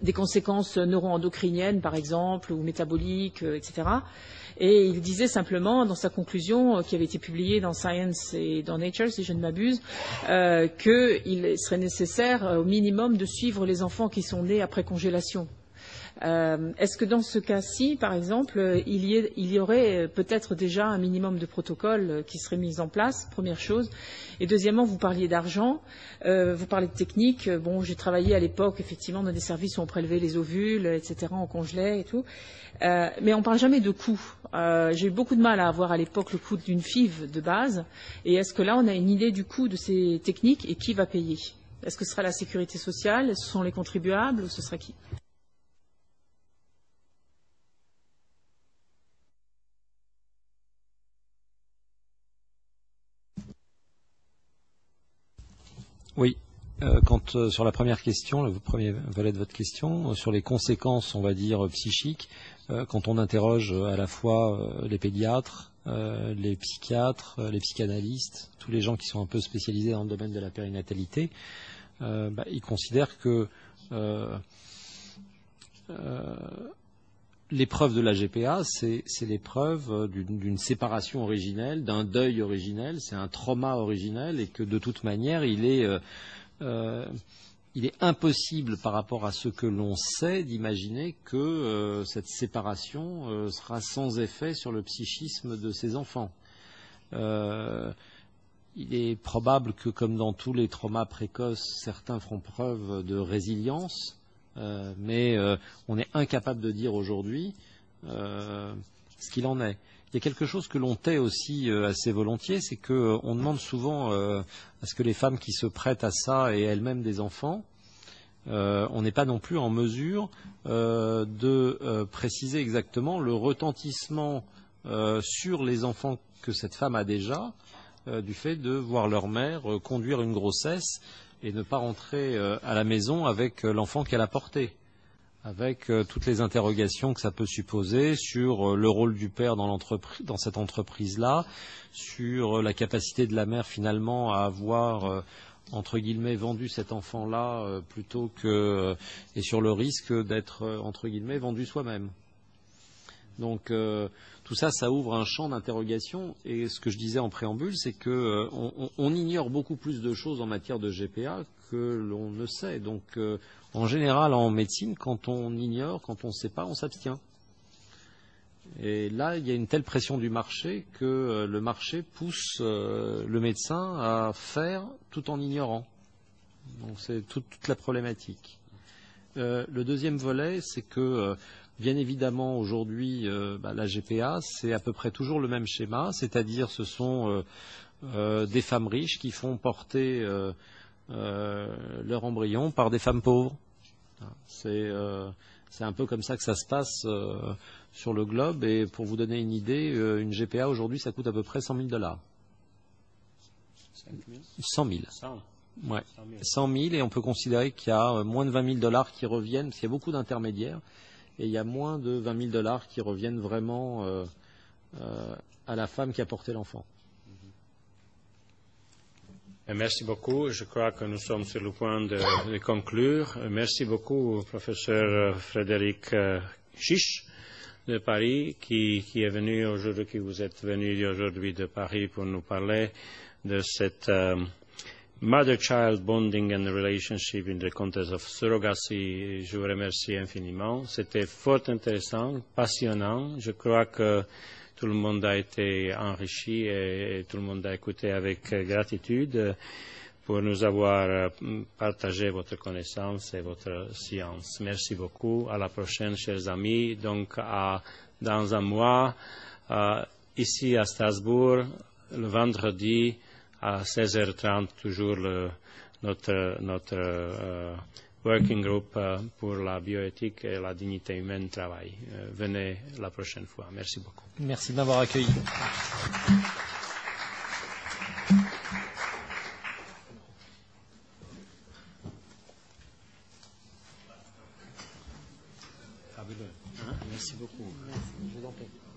des conséquences neuro-endocriniennes, par exemple, ou métaboliques, etc. Et il disait simplement, dans sa conclusion, qui avait été publiée dans Science et dans Nature, si je ne m'abuse, qu'il serait nécessaire, au minimum, de suivre les enfants qui sont nés après congélation. Est-ce que dans ce cas-ci, par exemple, il y aurait peut-être déjà un minimum de protocoles qui seraient mis en place, première chose. Et deuxièmement, vous parliez d'argent, vous parlez de technique. Bon, j'ai travaillé à l'époque, effectivement, dans des services où on prélevait les ovules, etc., on congelait et tout. Mais on ne parle jamais de coût. J'ai eu beaucoup de mal à avoir à l'époque le coût d'une FIV de base. Et est-ce que là, on a une idée du coût de ces techniques et qui va payer? Est-ce que ce sera la sécurité sociale? Ce sont les contribuables? Ou ce sera qui? Oui. Sur la première question, le premier volet de votre question, sur les conséquences, on va dire, psychiques, quand on interroge à la fois les pédiatres, les psychiatres, les psychanalystes, tous les gens qui sont un peu spécialisés dans le domaine de la périnatalité, ils considèrent que l'épreuve de la GPA, c'est l'épreuve d'une séparation originelle, d'un deuil originel, c'est un trauma originel et que de toute manière, il est impossible par rapport à ce que l'on sait d'imaginer que cette séparation sera sans effet sur le psychisme de ces enfants. Il est probable que, comme dans tous les traumas précoces, certains feront preuve de résilience. Mais on est incapable de dire aujourd'hui ce qu'il en est. Il y a quelque chose que l'on tait aussi assez volontiers, c'est qu'on demande souvent à ce que les femmes qui se prêtent à ça aient elles-mêmes des enfants. On n'est pas non plus en mesure de préciser exactement le retentissement sur les enfants que cette femme a déjà du fait de voir leur mère conduire une grossesse et ne pas rentrer à la maison avec l'enfant qu'elle a porté, avec toutes les interrogations que ça peut supposer sur le rôle du père dans cette entreprise-là, sur la capacité de la mère finalement à avoir, entre guillemets, vendu cet enfant-là plutôt que... et sur le risque d'être, entre guillemets, vendu soi-même. Donc tout ça, ça ouvre un champ d'interrogation. Et ce que je disais en préambule, c'est qu'on ignore beaucoup plus de choses en matière de GPA que l'on ne sait. Donc en général, en médecine, quand on ignore, quand on ne sait pas, on s'abstient. Et là, il y a une telle pression du marché que le marché pousse le médecin à faire tout en ignorant. Donc c'est toute la problématique. Le deuxième volet, c'est que bien évidemment, aujourd'hui, la GPA, c'est à peu près toujours le même schéma, c'est-à-dire ce sont des femmes riches qui font porter leur embryon par des femmes pauvres. C'est un peu comme ça que ça se passe sur le globe. Et pour vous donner une idée, une GPA aujourd'hui, ça coûte à peu près $100 000. 100 000. Ouais. 100 000, et on peut considérer qu'il y a moins de $20 000 qui reviennent, parce qu'il y a beaucoup d'intermédiaires. Et il y a moins de $20 000 qui reviennent vraiment à la femme qui a porté l'enfant. Merci beaucoup. Je crois que nous sommes sur le point de conclure. Merci beaucoup, professeur Frédéric Chiche, de Paris qui est venu aujourd'hui, qui vous êtes venu aujourd'hui de Paris pour nous parler de cette mother-child bonding and relationship in the context of surrogacy. Je vous remercie infiniment. C'était fort intéressant, passionnant. Je crois que tout le monde a été enrichi et tout le monde a écouté avec gratitude pour nous avoir partagé votre connaissance et votre science. Merci beaucoup. À la prochaine, chers amis. Donc, dans un mois, ici à Strasbourg, le vendredi, à 16h30, toujours notre working group pour la bioéthique et la dignité humaine travaille. Venez la prochaine fois. Merci beaucoup. Merci de m'avoir accueilli. Fabuleux. Merci beaucoup. Je vous en prie.